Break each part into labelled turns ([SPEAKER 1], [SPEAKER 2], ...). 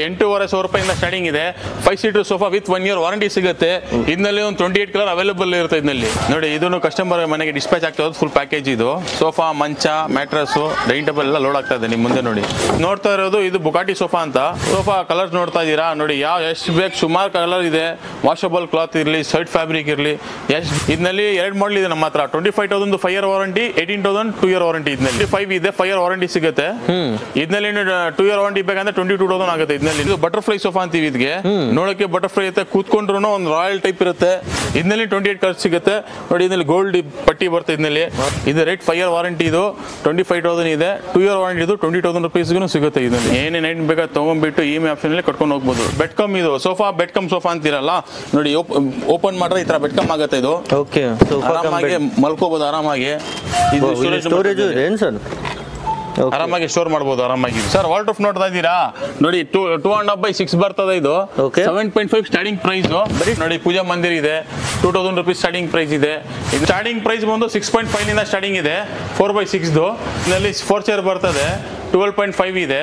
[SPEAKER 1] 8,500 ರೂಪಾಯಿಂದ ಸ್ಟಾರ್ಟಿಂಗ್ ಇದೆ. 5 seater sofa with 1 year warranty ಸಿಗುತ್ತೆ. ಇದರಲ್ಲಿ ಒಂದು 28 ಕಲರ್ ಅವೈಲೇಬಲ್ ಇರುತ್ತೆ. ಇದರಲ್ಲಿ ನೋಡಿ, ಇದನ್ನು ಕಸ್ಟಮರ್ ಮನೆಗೆ ಡಿಸ್ಪ್ಯಾಚ್ ಆಗ್ತಾ ಇರೋದು ಫುಲ್ ಪ್ಯಾಕೇಜ್. ಇದು ಸೋಫಾ, ಮಂಚ, ಮ್ಯಾಟ್ರಸ್, ಡೈನಿಂಗ್ ಟೇಬಲ್ ಎಲ್ಲ ಲೋಡ್ ಆಗ್ತಾ ಇದೆ. ನಿಮ್ ಮುಂದೆ ನೋಡಿ ನೋಡ್ತಾ ಇರೋದು ಇದು ಬುಗಾಟಿ ಸೋಫಾ ಅಂತ. ಸೋಫಾ ಕಲರ್ಸ್ ನೋಡ್ತಾ ಇದ್ದೀರಾ ನೋಡಿ, ಎಷ್ಟು ಬೇಕು ಸುಮಾರು ಕಲರ್ ಇದೆ. ವಾಷಬಲ್ ಕ್ಲಾತ್ ಇರಲಿ, ಸೈಡ್ ಫ್ಯಾಬ್ರಿಕ್ ಇರಲಿ, ಇದರಲ್ಲಿ 2 ಮಾಡಲ್ ಇದೆ ನಮ್ಮ ಹತ್ರ. 25,000 5 year ವಾರಂಟಿ, 18,000 2 year ವಾರಂಟಿ. ಇದರಲ್ಲಿ 5 ಇದೆ, 5 year ವಾರಂಟಿ ಸಿಗುತ್ತೆ. ಇದರಲ್ಲಿ 2 year ವಾರಂಟಿ ಬೇಕಂದ್ರೆ 22,000 ಆಗುತ್ತೆ. ಇದರಲ್ಲಿ ಇದು ಬಟರ್ಫ್ಲೈ ಸೋಫಾ ಅಂತೀವಿ. ಇದಕ್ಕೆ ನೋಡಕ್ಕೆ ಬಟರ್ಫ್ಲೈ ಇರುತ್ತೆ, ಕೂತ್ಕೊಂಡ್ರು ಒಂದು ರಾಯಲ್ ಟೈಪ್ ಇರುತ್ತೆ. ಇದರಲ್ಲಿ 28 ಕಲರ್ ಸಿಗುತ್ತೆ ನೋಡಿ. ಇದರಲ್ಲಿ ಗೋಲ್ಡ್ ಪಟ್ಟಿ ಬರುತ್ತೆ. ಇದರಲ್ಲಿ ಇದು ರೇಟ್ 5 year ವಾರಂಟಿ. ಇದು 25,000 ಇದೆ. 2 year ವಾರಂಟಿ ಇದು 20,000 rupeesಗೂ ಸಿಗುತ್ತೆ. ಇದರಲ್ಲಿ ಏನೇನು ಐಟಮ್ ಬೇಕಾ ತಗೊಂಡ್ಬಿಟ್ಟು EMI ಆಪ್ಷನ್ ಅಲ್ಲಿ ಕಟ್ಕೊಂಡು ಹೋಗ್ಬೋದು. ಬೆಡ್ ಕಮ್ ಇದು ಸೋಫಾ, ಬೆಡ್ ಕಮ್ ಸೋಫಾ ಅಂತಿರಲ್ಲ ನೋಡಿ, ಓಪನ್ ಮಾಡ್ರೆ ಈ ತರ ಬೆಡ್ ಕಮ್ ಆಗುತ್ತೆ. ಇದು ಆರಾಮಾಗಿ ಮಲ್ಕೋಬಹುದು. ಆರಾಮಾಗಿ ಇದು ಸ್ಟೋರೇಜ್ ಇದೆ ಸರ್, ಆರಾಮಾಗಿ ಸ್ಟೋರ್ ಮಾಡಬಹುದು ಆರಾಮಾಗಿ. ಸರ್ ವಾಲ್ಡ್ರೋಫ್ ನೋಡ್ತಾ ಇದ್ದೀರಾ ನೋಡಿ, 2.5x6 ಬರ್ತದೆ. ಇದು 7.5 ಸ್ಟಾರ್ಟಿಂಗ್ ಪ್ರೈಸ್ ನೋಡಿ. ಪೂಜಾ ಮಂದಿರ್ ಇದೆ, 2,000 rupees ಸ್ಟಾರ್ಟಿಂಗ್ ಪ್ರೈಸ್ ಇದೆ. ಇದು ಸ್ಟಾರ್ಟಿಂಗ್ ಪ್ರೈಸ್ ಬಂದು 6.5 ನಿಂದ ಸ್ಟಾರ್ಟಿಂಗ್ ಇದೆ. 4x6 ಇದರಲ್ಲಿ 4 ಚೇರ್ ಬರ್ತದೆ. 12.5 ಇದೆ.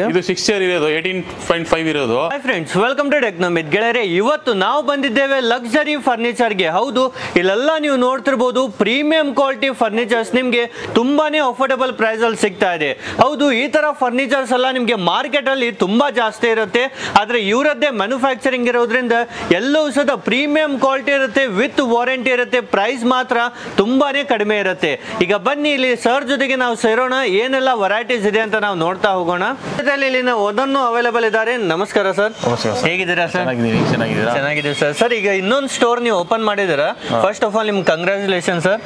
[SPEAKER 1] ಇದು 6 ಚೇರ್ ಇರೋದು 18.5 ಇರೋದು.
[SPEAKER 2] Hi friends, welcome to ಟೆಕ್ನೋಮಿತ್. ಗೆಳೆಯರೆ, ಇವತ್ತು ನಾವು ಬಂದಿದ್ದೇವೆ ಲಕ್ಸರಿ ಫರ್ನಿಚರ್ಗೆ. ಹೌದು, ಇಲ್ಲೆಲ್ಲ ನೀವು ನೋಡ್ತಿರ್ಬೋದು ಪ್ರೀಮಿಯಂ ಕ್ವಾಲಿಟಿ ಫರ್ನಿಚರ್ಸ್ ನಿಮ್ಗೆ ತುಂಬಾನೇ ಅಫೋರ್ಡಬಲ್ ಪ್ರೈಸ್ ಅಲ್ಲಿ ಸಿಗ್ತಾ ಇದೆ. ಹೌದು, ಈ ತರ ಫರ್ನಿಚರ್ಸ್ ಎಲ್ಲ ನಿಮ್ಗೆ ಮಾರ್ಕೆಟ್ ಅಲ್ಲಿ ತುಂಬಾ ಜಾಸ್ತಿ ಇರುತ್ತೆ. ಆದ್ರೆ ಇವರದ್ದೇ ಮ್ಯಾನುಫ್ಯಾಕ್ಚರಿಂಗ್ ಇರೋದ್ರಿಂದ ಎಲ್ಲವೂ ಸಹ ಪ್ರೀಮಿಯಂ ಕ್ವಾಲಿಟಿ ಇರುತ್ತೆ, ವಿತ್ ವಾರಂಟಿ ಇರುತ್ತೆ. ಪ್ರೈಸ್ ಮಾತ್ರ ತುಂಬಾನೇ ಕಡಿಮೆ ಇರುತ್ತೆ. ಈಗ ಬನ್ನಿ, ಇಲ್ಲಿ ಸರ್ ಜೊತೆಗೆ ನಾವು ಸೇರೋಣ, ಏನೆಲ್ಲ ವೆರೈಟೀಸ್ ಇದೆ ಅಂತ ನಾವು ನೋಡ್ತಾ ಹೋಗೋಣ. ಇಲ್ಲಿನ ಒಂದನ್ನು ಅವೈಲೇಬಲ್ ಇದ್ದಾರೆ. ನಮಸ್ಕಾರ ಸರ್, ಹೇಗಿದ್ದೀರಾ ಸರ್? ಚೆನ್ನಾಗಿದ್ದೀವಿ ಸರ್. ಸರ್, ಈಗ ಇನ್ನೊಂದು ಸ್ಟೋರ್ ನೀವು ಓಪನ್ ಮಾಡಿದ್ದೀರಾ. ಫಸ್ಟ್ ಆಫ್ ಆಲ್ ನಿಮ್ಗೆ ಕಂಗ್ರಾಚುಲೇಷನ್ ಸರ್.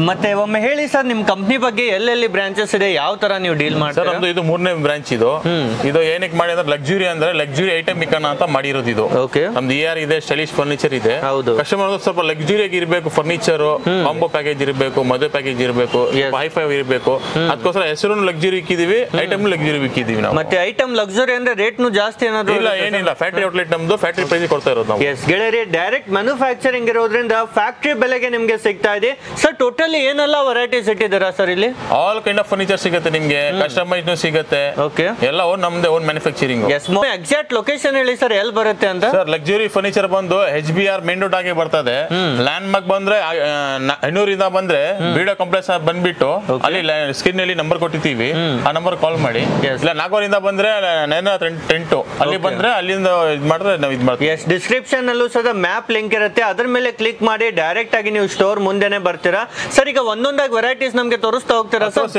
[SPEAKER 2] ಮತ್ತೆ ಒಮ್ಮೆ ಹೇಳಿ ಸರ್, ನಿಮ್ ಕಂಪ್ನಿ ಬಗ್ಗೆ ಎಲ್ಲೆಲ್ಲಿ ಬ್ರಾಂಚಸ್ ಇದೆ, ಯಾವ ತರ ನೀವು ಡೀಲ್ ಮಾಡ್ತೀರಾ?
[SPEAKER 1] ಇದು 3ನೇ ಬ್ರಾಂಚ್. ಇದು ಏನಕ್ಕೆ ಮಾಡಿ ಅಂದ್ರೆ ಲಕ್ಸುರಿ ಅಂದ್ರೆ ಲಕ್ಸುರಿ ಐಟಮ್ ಇಕ್ಕಣ ಅಂತ ಮಾಡಿರೋದು. ಇದು ನಮ್ದು ER ಇದೆ, ಸ್ಟೈಲಿಶ್ ಫರ್ನಿಚರ್ ಇದೆ. ಕಸ್ಟಮರ್ ಸ್ವಲ್ಪ ಲಕ್ಸುರಿ ಆಗಿ ಇರಬೇಕು, ಫರ್ನಿಚರ್ ಕಾಂಬೋ ಪ್ಯಾಕೇಜ್ ಇರಬೇಕು, ಮದುವೆ ಪ್ಯಾಕೇಜ್ ಇರಬೇಕು, ಹೈಫೈ ಇರಬೇಕು. ಅದಕ್ಕೋಸ್ಕರ ಹೆಸರು ಲಕ್ಸುರಿ ಇಕ್ಕಿದೀವಿ, ಐಟಮ್ ಲಕ್ಸುರಿ ಇಕ್ಕಿದೀವಿ ನಾವು.
[SPEAKER 2] ಮತ್ತೆ ಐಟಮ್ ಲಕ್ಸುರಿ ಅಂದ್ರೆ ರೇಟ್ ಜಾಸ್ತಿ ಏನಾದ್ರು
[SPEAKER 1] ಇಲ್ಲ? ಏನಿಲ್ಲ, ಫ್ಯಾಕ್ಟರಿ ಔಟ್ಲೆಟ್ ನಮ್ದು ಫ್ಯಾಕ್ಟರಿ ಪ್ರೈಸ್ ಕೊಡ್ತಾ ಇರೋದು ನಾವು.
[SPEAKER 2] ಎಸ್ ಗೆಳೆಯರೆ, ಡೈರೆಕ್ಟ್ ಮ್ಯಾನುಫ್ಯಾಕ್ಚರಿಂಗ್ ಇರೋದ್ರಿಂದ ಫ್ಯಾಕ್ಟರಿ ಬೆಲೆಗೆ ನಿಮ್ಗೆ ಸಿಗ್ತಾ ಇದೆ. ಸರ್, ಟೋಟಲಿ ಏನೆಲ್ಲ ವೆರೈಟೀಸ್ ಇಟ್ಟಿದ್ದೀರಾ ಸರ್ ಇಲ್ಲಿ?
[SPEAKER 1] ಆಲ್ ಕೈಂಡ್ ಆಫ್ ಫರ್ನಿಚರ್ ಸಿಗುತ್ತೆ ನಿಮ್ಗೆ, ಕಸ್ಟಮೈಸ್ ಸಿಗುತ್ತೆ. ಎಲ್ಲ ನಮ್ದೇ ಓನ್ ಮ್ಯಾನುಫ್ಯಾಕ್ಚರಿಂಗ್.
[SPEAKER 2] ಎಕ್ಸಾಕ್ಟ್ ಲೊಕೇಶನ್ ಹೇಳಿ ಸರ್, ಎಲ್ಲಿ ಬರುತ್ತೆ ಅಂತ?
[SPEAKER 1] ಸರ್, ಲಕ್ಸುರಿ ಫರ್ನಿಚರ್ ಬಂದು HBR ಮೇನ್ ರೋಡ್ ಆಗಿ ಬರ್ತದೆ. ಲ್ಯಾಂಡ್ ಮಾರ್ಕ್ ಬಂದ್ರೆ ಹೆಣ್ಣೂರಿಂದ ಬಂದ್ರೆ ಬಿಡೋ ಕಾಂಪ್ಲೆಕ್ಸ್ ಬಂದ್ಬಿಟ್ಟು ಅಲ್ಲಿ ಸ್ಕ್ರೀನ್ ಅಲ್ಲಿ ನಂಬರ್ ಕೊಟ್ಟಿದ್ದೀವಿ, ಆ ನಂಬರ್ ಕಾಲ್ ಮಾಡಿ. ಇಲ್ಲ ನಾಗೂರಿಂದ ಬಂದ್ರೆ 910 ಅಲ್ಲಿ ಬಂದ್ರೆ ಅಲ್ಲಿಂದ ಇದು ಮಾಡಿದ್ರೆ ನಾವು ಇದು ಮಾಡ್ತೀವಿ.
[SPEAKER 2] ಎಸ್, ಡಿಸ್ಕ್ರಿಪ್ಷನ್ ಅಲ್ಲೂ ಸಹ ಮ್ಯಾಪ್ ಲಿಂಕ್ ಇರುತ್ತೆ, ಅದ್ರ ಮೇಲೆ ಕ್ಲಿಕ್ ಮಾಡಿ ಡೈರೆಕ್ಟ್ ಆಗಿ ನೀವು ಸ್ಟೋರ್ ಮುಂದೆನೆ ಬರ್ತೀರಾ. ಸರ್, ಈಗ ಒಂದೊಂದಾಗಿ ವೆರೈಟೀಸ್ ನಮ್ಗೆ ತೋರಿಸ್ತಾ ಹೋಗ್ತೀರಾ ಸರ್?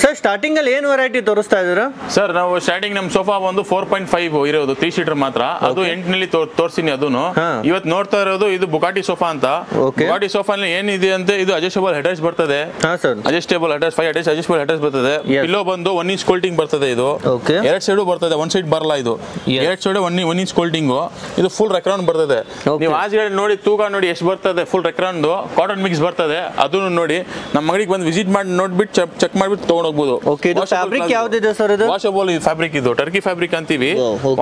[SPEAKER 2] ಸರ್, ಸ್ಟಾರ್ಟಿಂಗ್ ಅಲ್ಲಿ ಏನು ವೆರೈಟಿ ತೋರಿಸ್ತಾ ಇದ್ದೀರಾ
[SPEAKER 1] ಸರ್? ನಾವು ಸ್ಟಾರ್ಟಿಂಗ್ ನಮ್ ಸೋಫಾ ಒಂದು 4.5 ಇರೋದು 3 ಸೀಟರ್ ಮಾತ್ರ. ಅದು 8ನಲ್ಲಿ ತೋರಿಸಿನಿ. ಅದನ್ನು ಇವತ್ತು ನೋಡ್ತಾ ಇರೋದು ಇದು ಬುಗಾಟಿ ಸೋಫಾ ಅಂತ. ಬುಗಾಟಿ ಸೋಫಾ ಏನಿದೆ ಅಂತ, ಇದು ಅಡ್ಜಸ್ಟಬಲ್ ಹೆಡ್ರೆಸ್ಟ್ ಬರ್ತದೆ. ಅಡ್ಜಸ್ಟಬಲ್ ಹೆಡ್ರೆಸ್ಟ್ 5 ಅಡ್ಜಸ್ಟಬಲ್ ಹೆಡ್ರೆಸ್ಟ್ ಬರ್ತದೆ. ಪಿಲ್ಲೋ ಬಂದು 1 inch ಕೋಲ್ಟಿಂಗ್ ಬರ್ತದೆ. ಇದು 2 ಸೈಡ್ ಬರ್ತದೆ, 1 ಸೈಡ್ ಬರಲ್ಲ. ಇದು 2 ಸೈಡ್ 1 inch ಕೋಲ್ಟಿಂಗ್. ಇದು ಫುಲ್ ರೆಕ್ರೌಂಡ್ ಬರ್ತದೆ. ನೀವು ಆಚೆಗಡೆ ನೋಡಿ ತೂಕ ನೋಡಿ ಎಷ್ಟು ಬರ್ತದೆ. ಫುಲ್ ರೆಕ್ರೌಂಡ್ ಕಾಟನ್ ಮಿಕ್ಸ್ ಬರ್ತದೆ. ಅದನ್ನು ನೋಡಿ ನಮ್ಮ ಅಂಗಡಿಗೆ ಬಂದು ವಿಸಿಟ್ ಮಾಡಿ ನೋಡ್ಬಿಟ್ಟು ಚೆಕ್ ಮಾಡ್ಬಿಟ್ಟು ತಗೊಂಡು ಹೋಗ್ಬೋದು.
[SPEAKER 2] ಫ್ಯಾಬ್ರಿಕ್ ಯಾವ್ದಿದೆ ಸರ್? ಇದು
[SPEAKER 1] ವಾಷಬಲ್ ಫ್ಯಾಬ್ರಿಕ್. ಇದು ಟರ್ಕಿ ಫ್ಯಾಬ್ರಿಕ್ ಅಂತೀವಿ.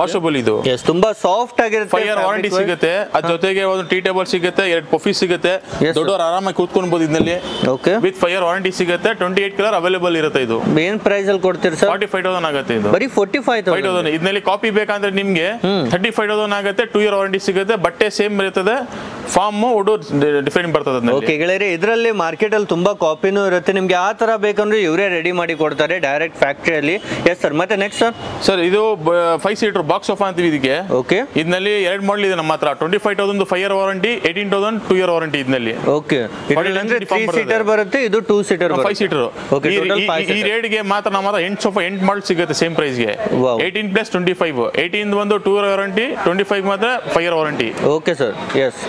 [SPEAKER 1] ವಾಷಬಲ್. ಇದು
[SPEAKER 2] ತುಂಬಾ ಸಾಫ್ಟ್ ಆಗಿರುತ್ತೆ.
[SPEAKER 1] 5 year ವಾರಂಟಿ ಸಿಗುತ್ತೆ. ಅದ್ರ ಜೊತೆಗೆ ಒಂದು ಟೀ ಟೇಬಲ್ ಸಿಗುತ್ತೆ, 2 ಪಫಿ ಸಿಗುತ್ತೆ. ದೊಡ್ಡವರು ಆರಾಮಾಗಿ ಕೂತ್ಕೊಳ್ಬಹುದು ಇದರಲ್ಲಿ. ವಿತ್ 5 year ವಾರಂಟಿ ಸಿಗುತ್ತೆ. 28 ಕಲರ್ ಅವೈಲೇಬಲ್ ಇರುತ್ತೆ. ಇದು
[SPEAKER 2] ಏನ್ ಪ್ರೈಸ್ ಅಲ್ಲಿ ಕೊಡ್ತೀರಾ ಸರ್?
[SPEAKER 1] 45,000 ಆಗುತ್ತೆ. ಇದು
[SPEAKER 2] ಬರೀ 45,000.
[SPEAKER 1] ಇದರಲ್ಲಿ ಕಾಪಿ ಬೇಕಂದ್ರೆ ನಿಮ್ಗೆ 35,000 ಆಗುತ್ತೆ. 2 year ವಾರಂಟಿ ಸಿಗುತ್ತೆ. ಬಟ್ಟೆ ಸೇಮ್ ಇರ್ತದೆ, ಫಾರ್ಮ್ ಉಡು ಡಿಫರೆಂಟ್ ಬರ್ತದೆ.
[SPEAKER 2] ಓಕೆ ಗೆಳೆಯರೆ, ಇದರಲ್ಲಿ ಮಾರ್ಕೆಟ್ ಅಲ್ಲಿ ತುಂಬಾ ಕಾಪಿನೂ ಇರುತ್ತೆ. ನಿಮ್ಗೆ ಆ ತರ ಬೇಕಂದ್ರೆ ಇವರೇ ರೆಡಿ ಮಾಡಿ ಕೊಡ್ತಾರೆ ಡೈರೆಕ್ಟ್ ಫ್ಯಾಕ್ಟರಿಯಲ್ಲಿ. ಎಸ್ ಸರ್, ಮತ್ತೆ ನೆಕ್ಸ್ಟ್ ಸರ್?
[SPEAKER 1] ಸರ್, ಇದು 5 ಸೀಟರ್ ಬಾಕ್ಸ್ ಸೋಫಾ ಅಂತೀವಿ ಇದಕ್ಕೆ.
[SPEAKER 2] ಓಕೆ,
[SPEAKER 1] ಇದರಲ್ಲಿ 2 ಮಾಡಲ್ ಇದೆ ನಮ್ಮ ಹತ್ರ. 25,000 5 year ವಾರಂಟಿ, 18,000 2 year ವಾರಂಟಿ. ಇದರಲ್ಲಿ
[SPEAKER 2] ಓಕೆ, ಅಂದ್ರೆ 3 ಸೀಟರ್ ಬರುತ್ತೆ, ಇದು 2 ಸೀಟರ್
[SPEAKER 1] 5 ಸೀಟರ್. ಈ ರೇಟ್ಗೆ ಮಾತ್ರ ನಮ್ಮ ಹತ್ರ 8 ಸೋಫಾ 8 ಮಾಡಲ್ ಸಿಗುತ್ತೆ ಸೇಮ್ ಪ್ರೈಸ್ಗೆ. 18 + 25. 18 ಒಂದು 2 year ವಾರಂಟಿ, 25 ಮಾತ್ರ 5 year warranty.
[SPEAKER 2] Okay sir. Yes,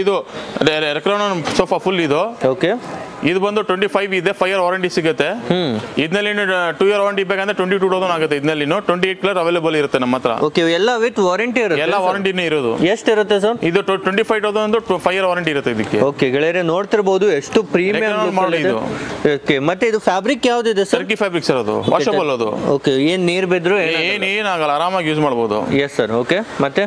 [SPEAKER 1] ಇದು ರೆಕ್ರೌಂಡ್ ಸೋಫಾ ಫುಲ್. ಇದು ಓಕೆ, ಇದು ಬಂದು 25 ಇದೆ. 5 year ವಾರಂಟಿ ಸಿಗುತ್ತೆ. ಇದರಲ್ಲಿ 2 year ವಾರಂಟಿ ಬೇಕಂದ್ರೆ 22,000 ಆಗುತ್ತೆ. ಇದರಲ್ಲಿ 28 ಕಲರ್ ಅವೈಲೇಬಲ್ ಇರುತ್ತೆ ನಮ್ಮ ಹತ್ರ.
[SPEAKER 2] ಓಕೆ, ಎಲ್ಲ ವಿತ್ ವಾರಂಟಿ ಇರುತ್ತೆ.
[SPEAKER 1] ಎಲ್ಲ ವಾರಂಟಿನೇ ಇರೋದು.
[SPEAKER 2] ಎಷ್ಟು ಇರುತ್ತೆ ಸರ್?
[SPEAKER 1] ಇದು 25,000 5 year ವಾರಂಟಿ ಇರುತ್ತೆ ಇದಕ್ಕೆ.
[SPEAKER 2] ಓಕೆ ಗೆಳೆಯರೆ, ನೋಡ್ತಿರಬಹುದು ಎಷ್ಟು ಪ್ರೀಮಿಯಂ ಮಾಡಲ್ ಇದು. ಓಕೆ, ಮತ್ತೆ ಇದು ಫ್ಯಾಬ್ರಿಕ್ ಯಾವ್ದಿದೆ ಸರ್?
[SPEAKER 1] Turkey fabric sir. ಅದು ವಾಷಬಲ್. ಅದು
[SPEAKER 2] ಓಕೆ, ಏನ್ ನೀರ್ ಬಿದ್ರು
[SPEAKER 1] ಏನಾಗಲ್ಲ, ಆರಾಮಾಗಿ ಯೂಸ್ ಮಾಡಬಹುದು.
[SPEAKER 2] Yes sir. ಓಕೆ, ಮತ್ತೆ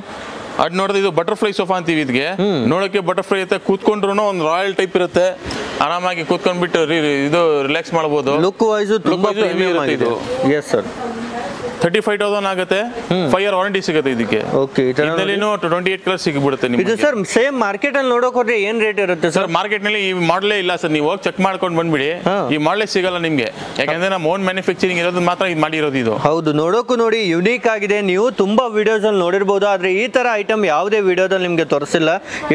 [SPEAKER 1] ಅದ್ ನೋಡಿದ್ರೆ ಇದು ಬಟರ್ಫ್ಲೈ ಸೋಫಾ ಅಂತೀವಿ. ಇದಕ್ಕೆ ನೋಡಕ್ಕೆ ಬಟರ್ಫ್ಲೈ ಇರುತ್ತೆ, ಕೂತ್ಕೊಂಡ್ರು ಒಂದು ರಾಯಲ್ ಟೈಪ್ ಇರುತ್ತೆ. ಆರಾಮಾಗಿ ಕೂತ್ಕೊಂಡ್ಬಿಟ್ಟು ಇದು ರಿಲ್ಯಾಕ್ಸ್ ಮಾಡಬಹುದು.
[SPEAKER 2] ಲುಕ್ ವೈಸ್ ತುಂಬಾ ಪ್ರೀಮಿಯಂ ಆಗಿದೆ. Yes sir.
[SPEAKER 1] 35,000 ಆಗುತ್ತೆ. 5 year ವಾರಂಟಿ ಸಿಗುತ್ತೆ ಇದಕ್ಕೆ.
[SPEAKER 2] ಓಕೆ,
[SPEAKER 1] ಇದರಲ್ಲಿನೂ 28 ಕಲರ್ ಸಿಗ್ಬಿಡುತ್ತೆ ನಿಮಗೆ.
[SPEAKER 2] ಇದು ಸರ್ ಸೇಮ್ ಮಾರ್ಕೆಟ್ ಅಲ್ಲಿ ನೋಡೋಕೆ ಹೋದ್ರೆ ಏನ್ ರೇಟ್ ಇರುತ್ತೆ
[SPEAKER 1] ಸರ್? ಮಾರ್ಕೆಟ್ ನಲ್ಲಿ ಈ ಮಾಡಲೇ ಇಲ್ಲ ಸರ್, ನೀವು ಹೋಗಿ ಚೆಕ್ ಮಾಡ್ಕೊಂಡು ಬಂದ್ಬಿಡಿ, ಈ ಮಾಡಲೇ ಸಿಗಲ್ಲ ನಿಮ್ಗೆ. ಯಾಕಂದ್ರೆ ನಮ್ಮ ಓನ್ ಮ್ಯಾನುಫ್ಯಾಕ್ಚರಿಂಗ್ ಇರೋದು ಮಾತ್ರ ಇದು ಮಾಡಿರೋದು ಇದು.
[SPEAKER 2] ಹೌದು, ನೋಡೋಕು ನೋಡಿ ಯುನೀಕ್ ಆಗಿದೆ. ನೀವು ತುಂಬಾ ವಿಡಿಯೋಸ್ ಅಲ್ಲಿ ನೋಡಿರ್ಬೋದು, ಆದ್ರೆ ಈ ತರ ಐಟಮ್ ಯಾವುದೇ ವಿಡಿಯೋದಲ್ಲಿ ನಿಮ್ಗೆ ತೋರಿಸಿಲ್ಲ.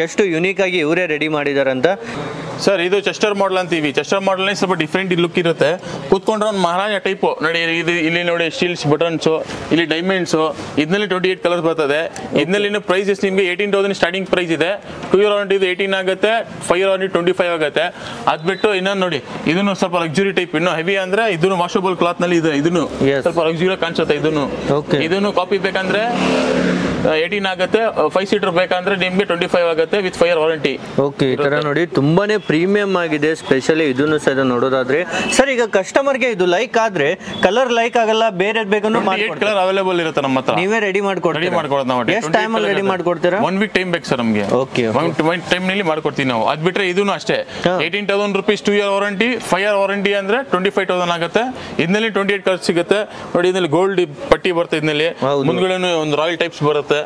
[SPEAKER 2] ಎಷ್ಟು ಯುನೀಕ್ ಆಗಿ ಇವರೇ ರೆಡಿ ಮಾಡಿದಾರೆ ಅಂತ.
[SPEAKER 1] ಸರ್ ಇದು ಚೆಸ್ಟರ್ ಮಾಡೆಲ್ ಅಂತೀವಿ. ಚೆಸ್ಟರ್ ಮಾಡೆಲ್ ಸ್ವಲ್ಪ ಡಿಫ್ರೆಂಟ್ ಲುಕ್ ಇರುತ್ತೆ. ಕೂತ್ಕೊಂಡ್ರೆ ಒಂದು ಮಹಾರಾಜ ಟೈಪ್ ನೋಡಿ. ಇದು ಇಲ್ಲಿ ನೋಡಿ ಸ್ಟೀಲ್ಸ್ ಬಟನ್ಸ್, ಇಲ್ಲಿ ಡೈಮಂಡ್ಸ್, ಇದರಲ್ಲಿ 28 ಕಲರ್ಸ್ ಬರ್ತದೆ. ಇದರಲ್ಲಿ ಪ್ರೈಸಸ್ ನಿಮಗೆ 18,000 ಸ್ಟಾರ್ಟಿಂಗ್ ಪ್ರೈಸ್ ಇದೆ. 2 year ವಾರಂಟಿ ಇದು 18 ಆಗುತ್ತೆ, 5 year ವಾರಂಟಿ 25 ಆಗುತ್ತೆ. ಅದ್ ಬಿಟ್ಟು ಇನ್ನೊಂದು ನೋಡಿ, ಇದನ್ನು ಸ್ವಲ್ಪ ಲಕ್ಸುರಿ ಟೈಪ್, ಇನ್ನು ಹೆವಿ ಅಂದ್ರೆ ಇದನ್ನು ವಾಷಬಲ್ ಕ್ಲಾತ್ ನಲ್ಲಿ ಇದೆ. ಇದನ್ನು ಸ್ವಲ್ಪ ಲಕ್ಸುರಿ ಕಾಣಿಸುತ್ತೆ. ಇದನ್ನು ಕಾಪಿ ಬೇಕಂದ್ರೆ 18 ಆಗುತ್ತೆ, 5 seater ಬೇಕಂದ್ರೆ ನಿಮ್ಗೆ 25 ಆಗುತ್ತೆ ವಿತ್ 5 year ವಾರಂಟಿ.
[SPEAKER 2] ಓಕೆ, ಈ ತರ ನೋಡಿ ತುಂಬಾನೇ ಪ್ರೀಮಿಯಂ ಆಗಿದೆ. ಸ್ಪೆಷಲಿ ಇದನ್ನು ಸಹ ನೋಡೋದಾದ್ರೆ ಸರ್, ಈಗ ಕಸ್ಟಮರ್ಗೆ ಇದು ಲೈಕ್ ಆದ್ರೆ ಕಲರ್ ಲೈಕ್ ಆಗಲ್ಲ, ಬೇರೆ ಬೇಕಂದ್ರೆ
[SPEAKER 1] ಕಲರ್ ಅವೈಲೇಬಲ್ ಇರುತ್ತೆ ನಮ್ಮ ಹತ್ರ.
[SPEAKER 2] ನೀವೇ ರೆಡಿ ಮಾಡ್ಕೊಡ್ತೀರಾ? ಎಷ್ಟು ಟೈಮ್ ಅಲ್ಲಿ ರೆಡಿ ಮಾಡ್ಕೊಡ್ತೀರಾ?
[SPEAKER 1] 1 week ಟೈಮ್ ಬೇಕು ಸರ್ ನಮಗೆ.
[SPEAKER 2] ಓಕೆ,
[SPEAKER 1] 1 ಟೈಮ್ ನಲ್ಲಿ ಮಾಡ್ಕೊಡ್ತೀವಿ ನಾವು. ಅದ್ ಬಿಟ್ರೆ ಇದನ್ನು ಅಷ್ಟೇ 18,000 rupees 2 year warranty, 5 year warranty ಅಂದ್ರೆ 25,000 ಆಗುತ್ತೆ. ಇದರಲ್ಲಿ 28 ಕಲರ್ ಸಿಗುತ್ತೆ ನೋಡಿ. ಇದರಲ್ಲಿ ಗೋಲ್ಡ್ ಪಟ್ಟಿ ಬರುತ್ತೆ, ಇದರಲ್ಲಿ ಮುಂದ್ಗಡೆ ಒಂದು ರಾಯಲ್ ಟೈಪ್ಸ್ ಬರುತ್ತೆ.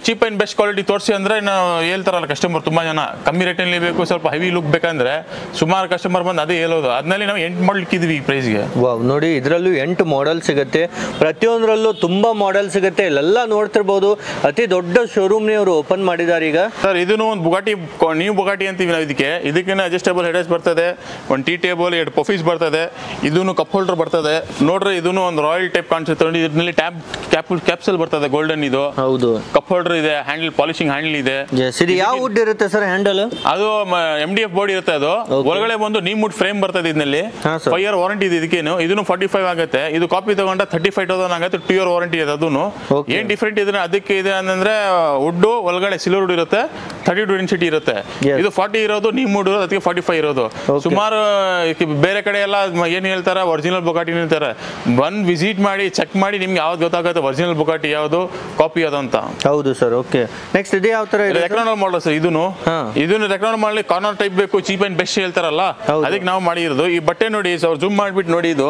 [SPEAKER 1] ಚೀಪ್ ಅಂಡ್ ಬೆಸ್ಟ್ ಕ್ವಾಲಿಟಿ ತೋರಿಸಿ ಅಂದ್ರೆ ನಾವು ಹೇಳ್ತಾರಲ್ಲ ಕಸ್ಟಮರ್, ತುಂಬಾ ಜನ ಕಮ್ಮಿ ರೇಟ್ ಅಲ್ಲಿ ಬೇಕು, ಸ್ವಲ್ಪ ಹೆವಿ ಲುಕ್ ಬೇಕಂದ್ರೆ ಸುಮಾರು ಕಸ್ಟಮರ್ ಬಂದು ಅದೇ ಹೇಳೋದು. ಅದನ್ನಲ್ಲಿ ನಾವು 8 ಮಾಡಲ್ ಇಕ್ಕಿದ್ವಿ ಈ ಪ್ರೈಸ್ಗೆ.
[SPEAKER 2] ವಾವ್, ನೋಡಿ ಇದರಲ್ಲೂ 8 ಮಾಡೆಲ್ ಸಿಗುತ್ತೆ. ಪ್ರತಿಯೊಂದರಲ್ಲೂ ತುಂಬಾ ಮಾಡೆಲ್ ಸಿಗುತ್ತೆ. ಇಲ್ಲೆಲ್ಲ ನೋಡ್ತಿರ್ಬೋದು, ಅತಿ ದೊಡ್ಡ ಶೋರೂಮ್ ಅವರು ಓಪನ್ ಮಾಡಿದ್ದಾರೆ ಈಗ.
[SPEAKER 1] ಸರ್ ಇದನ್ನು ಒಂದು ಬುಗಾಟಿ, ನ್ಯೂ ಬುಗಾಟಿ ಅಂತೀವಿ ನಾವು ಇದಕ್ಕೆ. ಇದಕ್ಕೆ ಅಡ್ಜಸ್ಟೇಬಲ್ ಹೆಡರ್ಸ್ ಬರ್ತದೆ, ಒಂದು ಟೀ ಟೇಬಲ್, 2 ಪಫೀಸ್ ಬರ್ತದೆ. ಇದನ್ನು ಕಪ್ ಹೋಲ್ಡರ್ ಬರ್ತದೆ ನೋಡ್ರಿ. ಇದನ್ನು ಒಂದು ರಾಯಲ್ ಟೈಪ್ ಕಾಣಿಸುತ್ತೆ ನೋಡಿ. ಇದರಲ್ಲಿ ಕ್ಯಾಪ್ಸಲ್ ಬರ್ತದೆ ಗೋಲ್ಡನ್. ಇದು
[SPEAKER 2] ಹೌದು,
[SPEAKER 1] ಕಪ್ ಹೋಲ್ಡರ್ ಇದೆ, ಹ್ಯಾಂಡಲ್ ಪಾಲಿಶಿಂಗ್ ಹ್ಯಾಂಡಲ್ ಇದೆ.
[SPEAKER 2] ಇದು ಯಾವ ವುಡ್ ಇರುತ್ತೆ ಸರ್ ಹ್ಯಾಂಡಲ್?
[SPEAKER 1] ಅದು MDF ಬೋರ್ಡ್ ಇರುತ್ತೆ. ಅದು ಒಳಗಡೆ ಬಂದು ನೀಮ್ ವುಡ್ ಫ್ರೇಮ್ ಬರ್ತದೆ. ಇದರಲ್ಲಿ 5 year ವಾರಂಟಿ ಇದೆ ಇದಕ್ಕೇನು. ಇದನ್ನು 45 ಆಗುತ್ತೆ. ಇದು ಕಾಪಿ ತಗೊಂಡ 35,000 ಆಗುತ್ತೆ. 2 year ವಾರಂಟಿ ಇದೆ. ಅದನ್ನು ಏನ್ ಡಿಫ್ರೆಂಟ್ ಇದೆ ಅದಕ್ಕೆ ಇದೆ ಅಂದ್ರೆ ವುಡ್ ಒಳಗಡೆ ಸಿಲ್ವರ್ ವುಡ್ ಇರುತ್ತೆ, 32 ಡೆನ್ಸಿಟಿ ಇರುತ್ತೆ. ಇದು 40 ಇರೋದು ನೀಮ್ ವುಡ್, ಅದಕ್ಕೆ 45 ಇರೋದು. ಸುಮಾರು ಬೇರೆ ಕಡೆ ಎಲ್ಲ ಏನ್ ಹೇಳ್ತಾರೆ, ಒರಿಜಿನಲ್ ಬುಗಾಟಿ ಹೇಳ್ತಾರೆ. ಬಂದ್ ವಿಸಿಟ್ ಮಾಡಿ ಚೆಕ್ ಮಾಡಿ ನಿಮ್ಗೆ ಯಾವ್ದು ಗೊತ್ತಾಗುತ್ತೆ ಒರಿಜಿನಲ್ ಬುಗಾಟಿ ಯಾವ್ದು, ಕಾಪಿ ಯಾವ್ದು ಅಂತ.
[SPEAKER 2] ಹೌದು ಸರ್. ಓಕೆ, ನೆಕ್ಸ್ಟ್ ಇದು ಯಾವ ತರ ಇದೆ?
[SPEAKER 1] Rectangle model sir. ಇದನ್ನು ರೆಕ್ಟಾಂಗಲ್ ಮಾಡಲಿ ಕಾರ್ನರ್ ಟೈಪ್ ಬೇಕು, ಚೀಪ್ ಅಂಡ್ ಬೆಸ್ಟ್ ಹೇಳ್ತಾರಲ್ಲ, ಅದಕ್ಕೆ ನಾವು ಮಾಡಿರೋದು. ಈ ಬಟ್ಟೆ ನೋಡಿ ಸರ್, ಜೂಮ್ ಮಾಡ್ಬಿಟ್ಟು ನೋಡಿ. ಇದು